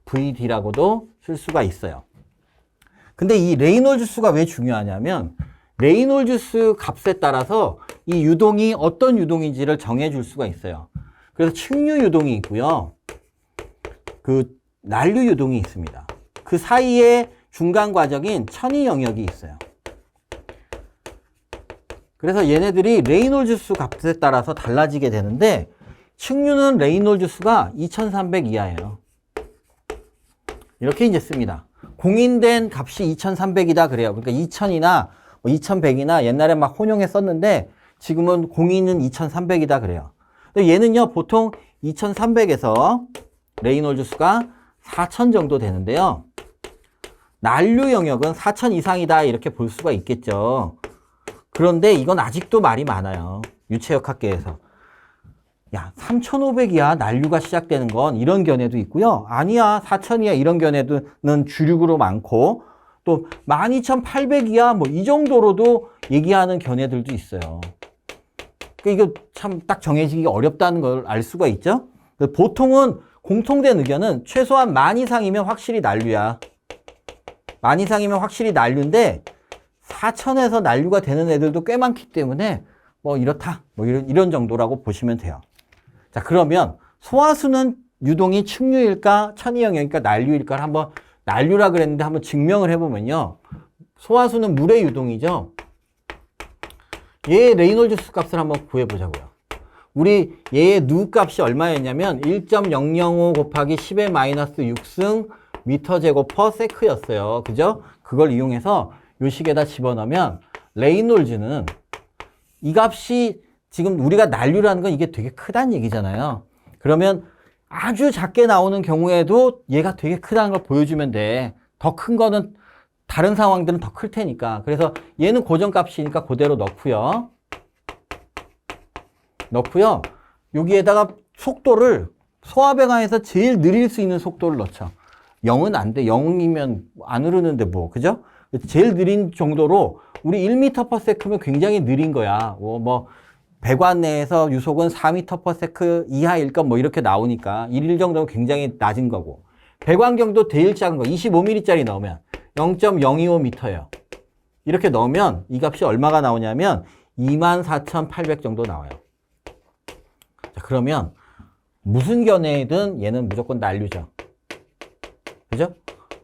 VD라고도 쓸 수가 있어요. 근데 이 레이놀즈 수가 왜 중요하냐면 레이놀즈 수 값에 따라서 이 유동이 어떤 유동인지를 정해줄 수가 있어요. 그래서 측류 유동이 있고요. 그 난류 유동이 있습니다. 그 사이에 중간 과정인 천위 영역이 있어요. 그래서 얘네들이 레이놀즈 수 값에 따라서 달라지게 되는데 측류는 레이놀즈 수가 2300 이하예요. 이렇게 이제 씁니다. 공인된 값이 2300이다 그래요. 그러니까 2000이나 2100이나 옛날에 막 혼용해 썼는데 지금은 공인은 2300이다 그래요. 근데 얘는요 보통 2300에서 레이놀즈 수가 4000 정도 되는데요. 난류 영역은 4000 이상이다 이렇게 볼 수가 있겠죠. 그런데 이건 아직도 말이 많아요. 유체역학계에서. 야, 3500이야 난류가 시작되는 건 이런 견해도 있고요. 아니야 4000이야 이런 견해는 주력으로 많고 또 12800이야 뭐 이 정도로도 얘기하는 견해들도 있어요. 그러니까 이거 참 딱 정해지기 어렵다는 걸 알 수가 있죠. 보통은 공통된 의견은 최소한 10,000 이상이면 확실히 난류야. 10,000 이상이면 확실히 난류인데 4000에서 난류가 되는 애들도 꽤 많기 때문에 뭐 이렇다 뭐 이런 정도라고 보시면 돼요. 자, 그러면 소화수는 유동이 측류일까 천위 영역일까 난류일까를 한번 난류라 그랬는데 한번 증명을 해보면요. 소화수는 물의 유동이죠. 얘의 레이놀즈 수 값을 한번 구해보자고요. 우리 얘의 누 값이 얼마였냐면 1.005 곱하기 10의 마이너스 6승 미터 제곱 퍼 세크였어요. 그죠? 그걸 이용해서 요 식에다 집어넣으면 레이놀즈는 이 값이 지금 우리가 난류라는 건 이게 되게 크다는 얘기잖아요. 그러면 아주 작게 나오는 경우에도 얘가 되게 크다는 걸 보여주면 돼. 더 큰 거는 다른 상황들은 더 클 테니까. 그래서 얘는 고정값이니까 그대로 넣고요. 여기에다가 속도를 소화배관에서 제일 느릴 수 있는 속도를 넣죠. 0은 안 돼. 0이면 안 흐르는데 뭐. 그죠? 제일 느린 정도로 우리 1m/s면 굉장히 느린 거야. 뭐 배관 내에서 유속은 4m/s 이하일 것 뭐 이렇게 나오니까 1일 정도면 굉장히 낮은 거고 배관경도 제일 작은 거 25mm짜리 넣으면 0.025m예요. 이렇게 넣으면 이 값이 얼마가 나오냐면 24,800 정도 나와요. 자, 그러면 무슨 견해든 얘는 무조건 난류죠. 그죠?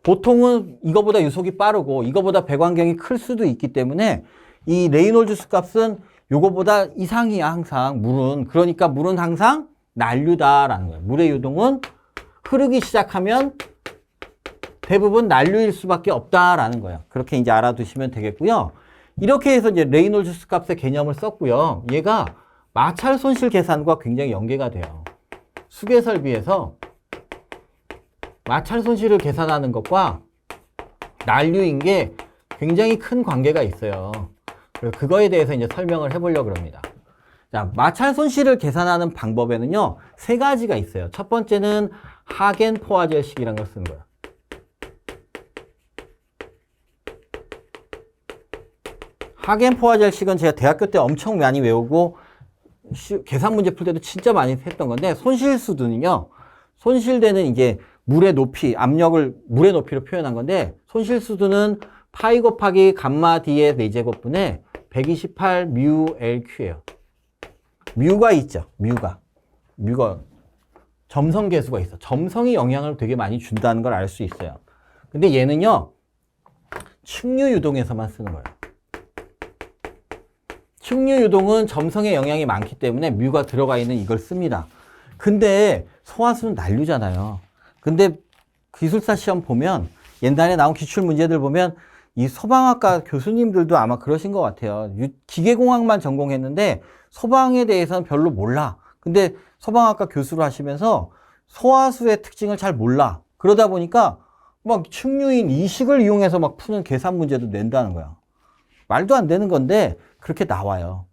보통은 이거보다 유속이 빠르고 이거보다 배관경이 클 수도 있기 때문에 이 레이놀즈 수 값은 요거보다 이상이야 항상 물은. 그러니까 물은 항상 난류다라는 거예요. 물의 유동은 흐르기 시작하면 대부분 난류일 수밖에 없다라는 거예요. 그렇게 이제 알아두시면 되겠고요. 이렇게 해서 이제 레이놀즈 수 값의 개념을 썼고요. 얘가 마찰 손실 계산과 굉장히 연계가 돼요. 수계 설비에서 마찰 손실을 계산하는 것과 난류인 게 굉장히 큰 관계가 있어요. 그래서 그거에 대해서 이제 설명을 해보려고 합니다. 자, 마찰 손실을 계산하는 방법에는요, 3가지가 있어요. 첫 번째는 하겐-포아젤식이라는 걸 쓰는 거예요. 하겐-포아젤식은 제가 대학교 때 엄청 많이 외우고 계산 문제 풀 때도 진짜 많이 했던 건데, 손실수두는요, 손실되는 이제 물의 높이, 압력을 물의 높이로 표현한 건데, 손실수두는 파이 곱하기 감마 d의 4제곱분의 128 뮤 LQ예요. 뮤가 있죠. 뮤가 점성계수가 있어. 점성이 영향을 되게 많이 준다는 걸 알 수 있어요. 근데 얘는요, 측류유동에서만 쓰는 거예요. 측류유동은 점성에 영향이 많기 때문에 뮤가 들어가 있는 이걸 씁니다. 근데 소화수는 난류잖아요. 근데 기술사 시험 보면, 옛날에 나온 기출문제들 보면 이 소방학과 교수님들도 아마 그러신 것 같아요. 기계공학만 전공했는데 소방에 대해서는 별로 몰라. 근데 소방학과 교수를 하시면서 소화수의 특징을 잘 몰라. 그러다 보니까 막 측류인 이식을 이용해서 막 푸는 계산 문제도 낸다는 거야. 말도 안 되는 건데 그렇게 나와요.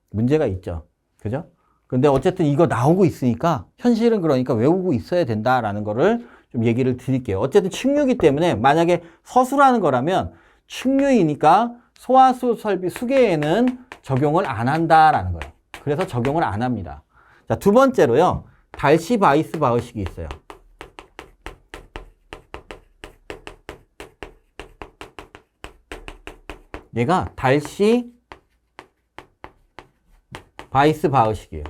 문제가 있죠. 그죠? 근데 어쨌든 이거 나오고 있으니까 현실은 그러니까 외우고 있어야 된다라는 거를 좀 얘기를 드릴게요. 어쨌든 측류이기 때문에 만약에 서수라는 거라면 측류이니까 소화수 설비 수계에는 적용을 안 한다라는 거예요. 그래서 적용을 안 합니다. 자, 두 번째로요. 달시 바이스 바흐식이 있어요. 얘가 달시 바이스 바흐식이에요.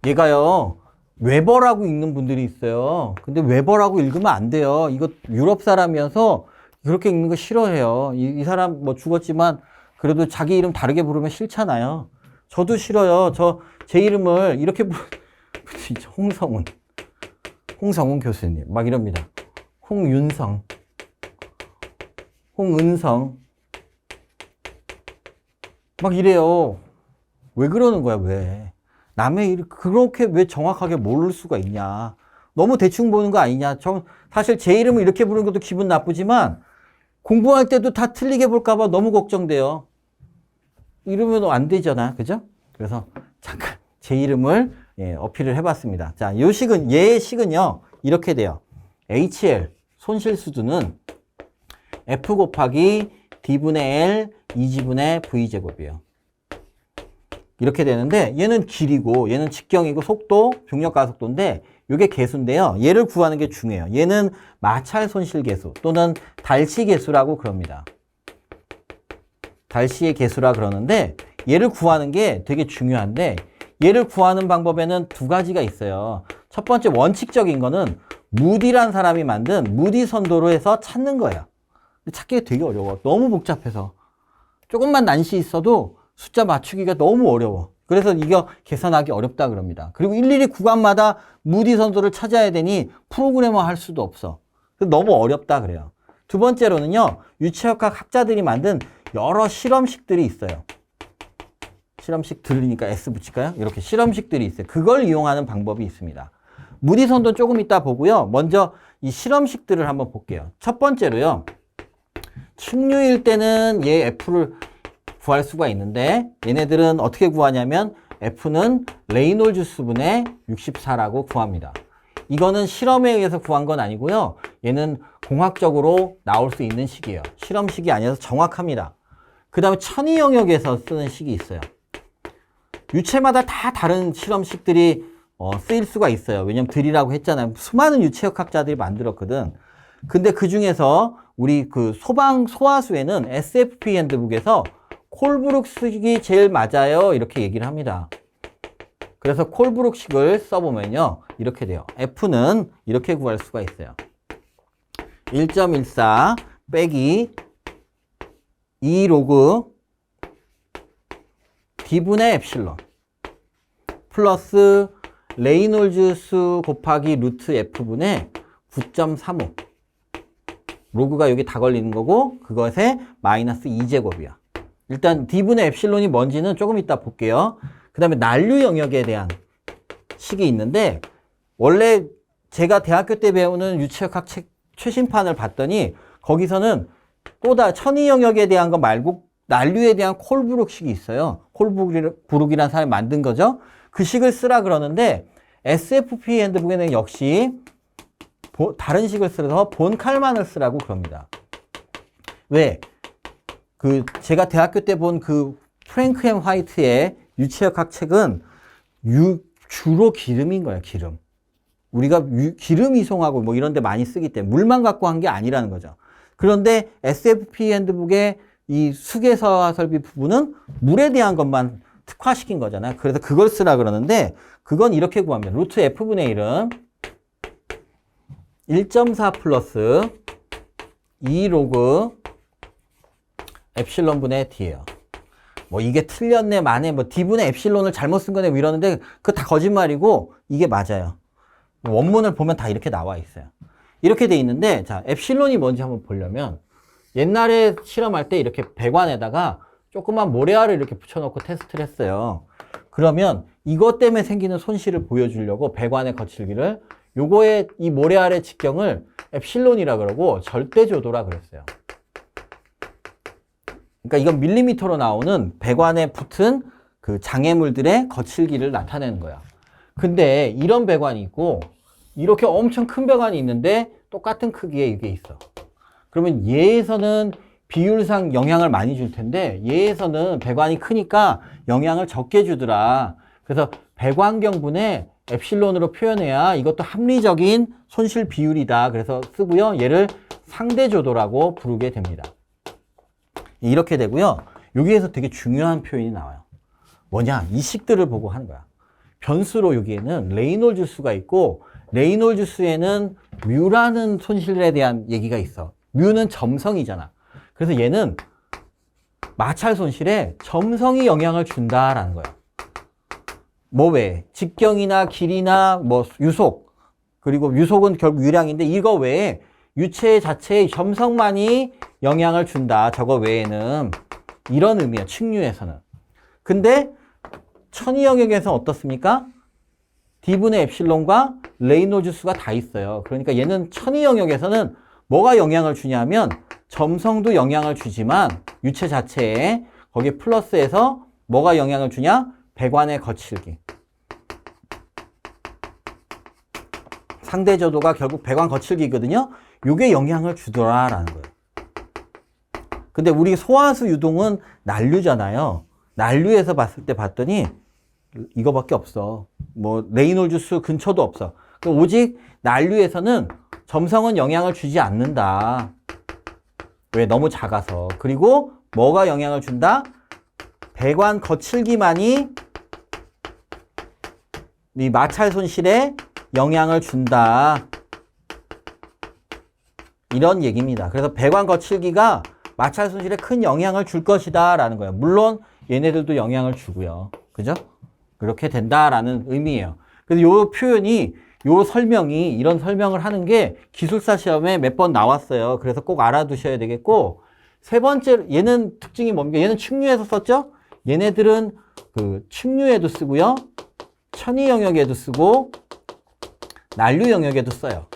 얘가요. 웨버라고 읽는 분들이 있어요. 근데 웨버라고 읽으면 안 돼요. 이거 유럽 사람이어서 그렇게 읽는 거 싫어해요. 이 사람 뭐 죽었지만 그래도 자기 이름 다르게 부르면 싫잖아요. 저도 싫어요. 제 이름을 이렇게 진짜 홍성훈 교수님 막 이럽니다. 홍윤성, 홍은성 막 이래요. 왜 그러는 거야, 왜? 남의 일 그렇게 왜 정확하게 모를 수가 있냐. 너무 대충 보는 거 아니냐. 사실 제 이름을 이렇게 부르는 것도 기분 나쁘지만 공부할 때도 다 틀리게 볼까 봐 너무 걱정돼요. 이러면 안 되잖아. 그죠? 그래서 잠깐 제 이름을 어필을 해봤습니다. 자, 얘의 식은요. 이렇게 돼요. HL 손실수두는 F 곱하기 D분의 L 2지분의 V제곱이에요. 이렇게 되는데 얘는 길이고 얘는 직경이고 속도, 중력가속도인데 이게 계수인데요. 얘를 구하는 게 중요해요. 얘는 마찰 손실계수 또는 달시계수라고 그럽니다. 달시의 계수라 그러는데 얘를 구하는 게 되게 중요한데 얘를 구하는 방법에는 두 가지가 있어요. 첫 번째 원칙적인 거는 무디란 사람이 만든 무디 선도로 해서 찾는 거예요. 찾기가 되게 어려워. 너무 복잡해서. 조금만 난시 있어도 숫자 맞추기가 너무 어려워. 그래서 이거 계산하기 어렵다 그럽니다. 그리고 일일이 구간마다 무디 선도를 찾아야 되니 프로그래머 할 수도 없어. 너무 어렵다 그래요. 두 번째로는요. 유체역학 학자들이 만든 여러 실험식들이 있어요. 실험식 들으니까 S 붙일까요? 이렇게 실험식들이 있어요. 그걸 이용하는 방법이 있습니다. 무디 선도 조금 이따 보고요. 먼저 이 실험식들을 한번 볼게요. 첫 번째로요. 측류일 때는 얘 F를 구할 수가 있는데 얘네들은 어떻게 구하냐면 F는 레이놀즈 수분의 64라고 구합니다. 이거는 실험에 의해서 구한 건 아니고요. 얘는 공학적으로 나올 수 있는 식이에요. 실험식이 아니어서 정확합니다. 그 다음에 천이 영역에서 쓰는 식이 있어요. 유체마다 다 다른 실험식들이 쓰일 수가 있어요. 왜냐면 들이라고 했잖아요. 수많은 유체역학자들이 만들었거든. 근데 그 중에서 우리 그 소화수에는 SFP 핸드북에서 콜브룩식이 제일 맞아요. 이렇게 얘기를 합니다. 그래서 콜브룩식을 써보면요. 이렇게 돼요. F는 이렇게 구할 수가 있어요. 1.14 빼기 2 로그 D분의 엡실론 플러스 레이놀즈 수 곱하기 루트 F분의 9.35 로그가 여기 다 걸리는 거고 그것에 마이너스 2제곱이야. 일단 D분의 엡실론이 뭔지는 조금 이따 볼게요. 그 다음에 난류 영역에 대한 식이 있는데 원래 제가 대학교 때 배우는 유체역학 책 최신판을 봤더니 거기서는 또 천이 영역에 대한 거 말고 난류에 대한 콜브룩식이 있어요. 콜브룩이라는 사람이 만든 거죠. 그 식을 쓰라 그러는데 SFP 핸드북에는 역시 다른 식을 써서 본 칼만을 쓰라고 그럽니다. 왜? 제가 대학교 때 본 그 프랭크 앤 화이트의 유체역학 책은 주로 기름인 거야, 기름. 우리가 기름 이송하고 뭐 이런 데 많이 쓰기 때문에 물만 갖고 한 게 아니라는 거죠. 그런데 SFP 핸드북의 이 수계서화 설비 부분은 물에 대한 것만 특화시킨 거잖아요. 그래서 그걸 쓰라 그러는데 그건 이렇게 구합니다. 루트 F분의 1은 1.4 플러스 2 로그 엡실론분의 D예요. 뭐 이게 틀렸네, 마네, 뭐 D분의 엡실론을 잘못 쓴 거네, 뭐 이러는데 그거 다 거짓말이고 이게 맞아요. 원문을 보면 다 이렇게 나와 있어요. 이렇게 돼 있는데, 자, 엡실론이 뭔지 한번 보려면 옛날에 실험할 때 이렇게 배관에다가 조그만 모래알을 이렇게 붙여놓고 테스트를 했어요. 그러면 이것 때문에 생기는 손실을 보여주려고 배관의 거칠기를 요거의 이 모래알의 직경을 엡실론이라 그러고 절대조도라 그랬어요. 그러니까 이건 밀리미터로 나오는 배관에 붙은 그 장애물들의 거칠기를 나타내는 거야. 근데 이런 배관이 있고 이렇게 엄청 큰 배관이 있는데 똑같은 크기의 이게 있어. 그러면 얘에서는 비율상 영향을 많이 줄 텐데 얘에서는 배관이 크니까 영향을 적게 주더라. 그래서 배관경분의 엡실론으로 표현해야 이것도 합리적인 손실 비율이다. 그래서 쓰고요. 얘를 상대조도라고 부르게 됩니다. 이렇게 되고요. 여기에서 되게 중요한 표현이 나와요. 뭐냐? 이 식들을 보고 하는 거야. 변수로 여기에는 레이놀즈 수가 있고 레이놀즈 수에는 뮤라는 손실에 대한 얘기가 있어. 뮤는 점성이잖아. 그래서 얘는 마찰 손실에 점성이 영향을 준다라는 거야. 뭐 외에 직경이나 길이나 뭐 유속, 그리고 유속은 결국 유량인데 이거 외에 유체 자체의 점성만이 영향을 준다. 저거 외에는 이런 의미야. 측류에서는. 근데 천이 영역에서 어떻습니까? D분의 엡실론과 레이놀즈 수가 다 있어요. 그러니까 얘는 천이 영역에서는 뭐가 영향을 주냐면 점성도 영향을 주지만 유체 자체에 거기에 플러스해서 뭐가 영향을 주냐? 배관의 거칠기. 상대저도가 결국 배관 거칠기거든요. 요게 영향을 주더라라는 거예요. 근데 우리 소화수 유동은 난류잖아요. 난류에서 봤을 때 봤더니 이거밖에 없어. 뭐 레이놀즈 수 근처도 없어. 오직 난류에서는 점성은 영향을 주지 않는다. 왜? 너무 작아서. 그리고 뭐가 영향을 준다? 배관 거칠기만이 이 마찰 손실에 영향을 준다. 이런 얘기입니다. 그래서 배관 거칠기가 마찰 손실에 큰 영향을 줄 것이다 라는 거예요. 물론 얘네들도 영향을 주고요. 그죠? 그렇게 된다라는 의미예요. 그래서 요 표현이, 요 설명이, 이런 설명을 하는 게 기술사 시험에 몇 번 나왔어요. 그래서 꼭 알아두셔야 되겠고, 세 번째, 얘는 특징이 뭡니까? 얘는 측류에서 썼죠? 얘네들은 그 측류에도 쓰고요. 천이 영역에도 쓰고, 난류 영역에도 써요.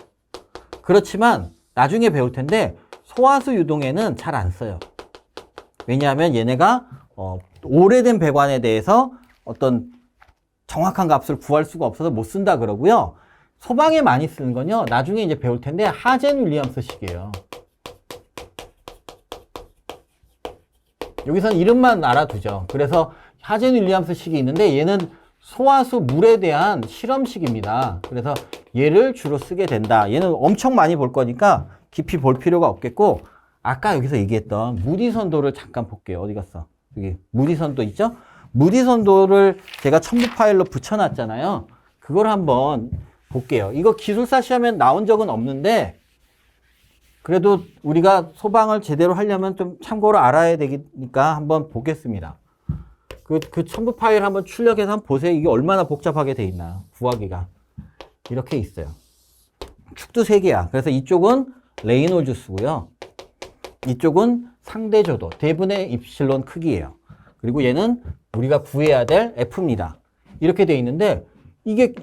그렇지만 나중에 배울 텐데 소화수 유동에는 잘 안 써요. 왜냐하면 얘네가 오래된 배관에 대해서 어떤 정확한 값을 구할 수가 없어서 못 쓴다 그러고요. 소방에 많이 쓰는 건요. 나중에 이제 배울 텐데 하젠 윌리엄스식이에요. 여기선 이름만 알아두죠. 그래서 하젠 윌리엄스식이 있는데 얘는 소화수 물에 대한 실험식입니다. 그래서 얘를 주로 쓰게 된다. 얘는 엄청 많이 볼 거니까 깊이 볼 필요가 없겠고, 아까 여기서 얘기했던 무디 선도를 잠깐 볼게요. 어디 갔어? 여기 무디 선도 있죠? 무디 선도를 제가 첨부 파일로 붙여놨잖아요. 그걸 한번 볼게요. 이거 기술사 시험에 나온 적은 없는데 그래도 우리가 소방을 제대로 하려면 좀 참고로 알아야 되니까 한번 보겠습니다. 그 첨부 파일 한번 출력해서 한번 보세요. 이게 얼마나 복잡하게 돼 있나. 구하기가. 이렇게 있어요. 축도 3개야. 그래서 이쪽은 레이놀즈 수고요. 이쪽은 상대조도, 대분의 입실론 크기예요. 그리고 얘는 우리가 구해야 될 F입니다. 이렇게 돼 있는데 이게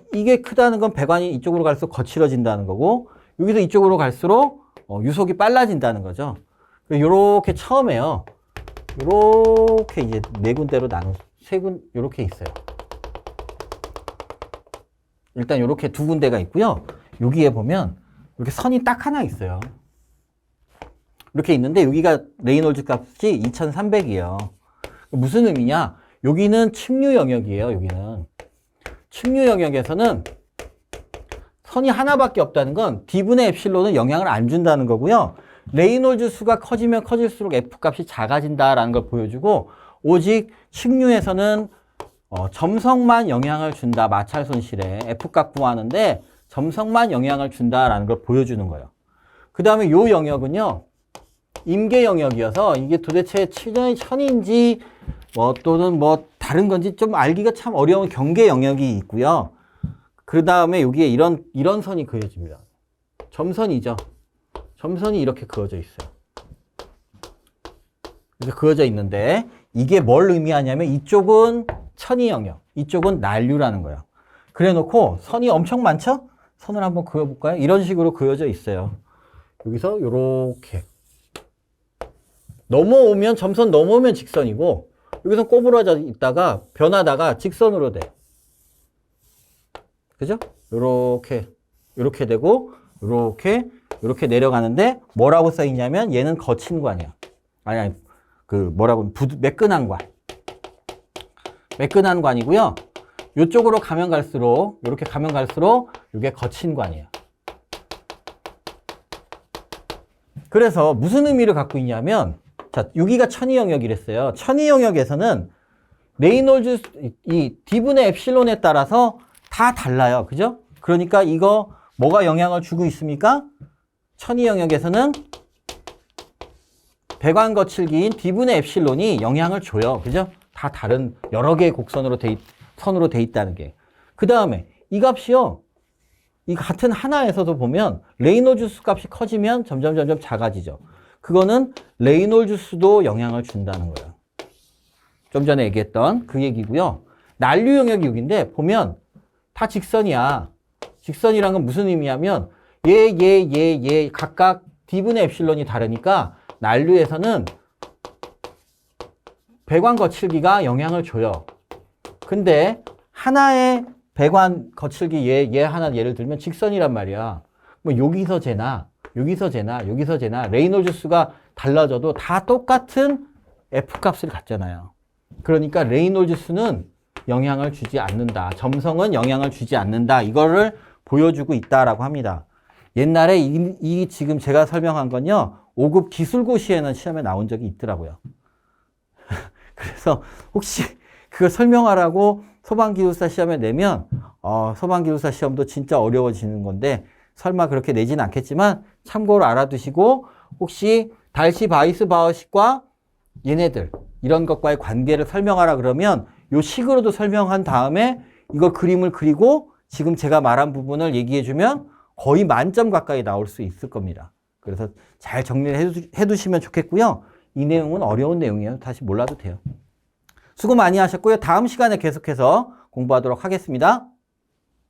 크다는 건 배관이 이쪽으로 갈수록 거칠어진다는 거고, 여기서 이쪽으로 갈수록 유속이 빨라진다는 거죠. 요렇게 처음에요. 요렇게 이제 4군데로 요렇게 있어요. 일단 요렇게 2군데가 있고요. 여기에 보면 이렇게 선이 딱 하나 있어요. 이렇게 있는데 여기가 레이놀즈 값이 2300이에요. 무슨 의미냐? 여기는 측류 영역이에요. 여기는 측류 영역에서는 선이 하나밖에 없다는 건 D분의 엡실론은 영향을 안 준다는 거고요. 레이놀즈 수가 커지면 커질수록 F값이 작아진다라는 걸 보여주고, 오직 측류에서는 점성만 영향을 준다. 마찰 손실에 F값 구하는데 점성만 영향을 준다라는 걸 보여주는 거예요. 그 다음에 요 영역은요, 임계 영역이어서 이게 도대체 천인지 또는 다른 건지 좀 알기가 참 어려운 경계 영역이 있고요. 그 다음에 여기에 이런 선이 그려집니다. 점선이죠. 점선이 이렇게 그어져 있어요. 이렇게 그어져 있는데 이게 뭘 의미하냐면 이쪽은 천이 영역, 이쪽은 난류라는 거예요. 그래 놓고 선이 엄청 많죠? 선을 한번 그어볼까요? 이런 식으로 그어져 있어요. 여기서 요렇게 넘어오면, 점선 넘어오면 직선이고, 여기서 꼬부러져 있다가 변하다가 직선으로 돼. 그죠? 요렇게 되고, 요렇게 내려가는데 뭐라고 써 있냐면 얘는 거친 관이야. 아니, 매끈한 관. 매끈한 관이고요. 요쪽으로 가면 갈수록, 요렇게 가면 갈수록 요게 거친 관이에요. 그래서 무슨 의미를 갖고 있냐면, 자, 여기가 천이 영역이랬어요. 천이 영역에서는 레이놀즈, 이 D분의 엡실론에 따라서 다 달라요. 그죠? 그러니까 이거 뭐가 영향을 주고 있습니까? 천이 영역에서는 배관 거칠기인 D분의 엡실론이 영향을 줘요. 그죠? 다 다른 여러 개의 곡선으로 선으로 돼 있다는 게. 그 다음에 이 값이요. 이 같은 하나에서도 보면 레이놀즈 수 값이 커지면 점점 작아지죠. 그거는 레이놀즈 수도 영향을 준다는 거예요. 좀 전에 얘기했던 그 얘기고요. 난류 영역이 여기인데 보면 다 직선이야. 직선이란 건 무슨 의미냐면 얘 각각 D분의 엡실론이 다르니까 난류에서는 배관 거칠기가 영향을 줘요. 근데 하나의 배관 거칠기 얘 하나 예를 들면 직선이란 말이야. 뭐 여기서 재나 레이놀즈 수가 달라져도 다 똑같은 F값을 갖잖아요. 그러니까 레이놀즈 수는 영향을 주지 않는다. 점성은 영향을 주지 않는다. 이거를 보여주고 있다라고 합니다. 옛날에 이 지금 제가 설명한 건요. 5급 기술고시에는 시험에 나온 적이 있더라고요. 그래서 혹시 그걸 설명하라고 소방기술사 시험에 내면 소방기술사 시험도 진짜 어려워지는 건데 설마 그렇게 내진 않겠지만 참고로 알아두시고 혹시 달시 바이스 바우식과 얘네들 이런 것과의 관계를 설명하라 그러면 요 식으로도 설명한 다음에 이거 그림을 그리고 지금 제가 말한 부분을 얘기해주면 거의 만점 가까이 나올 수 있을 겁니다. 그래서 잘 정리를 해두시면 좋겠고요. 이 내용은 어려운 내용이에요. 다시 몰라도 돼요. 수고 많이 하셨고요. 다음 시간에 계속해서 공부하도록 하겠습니다.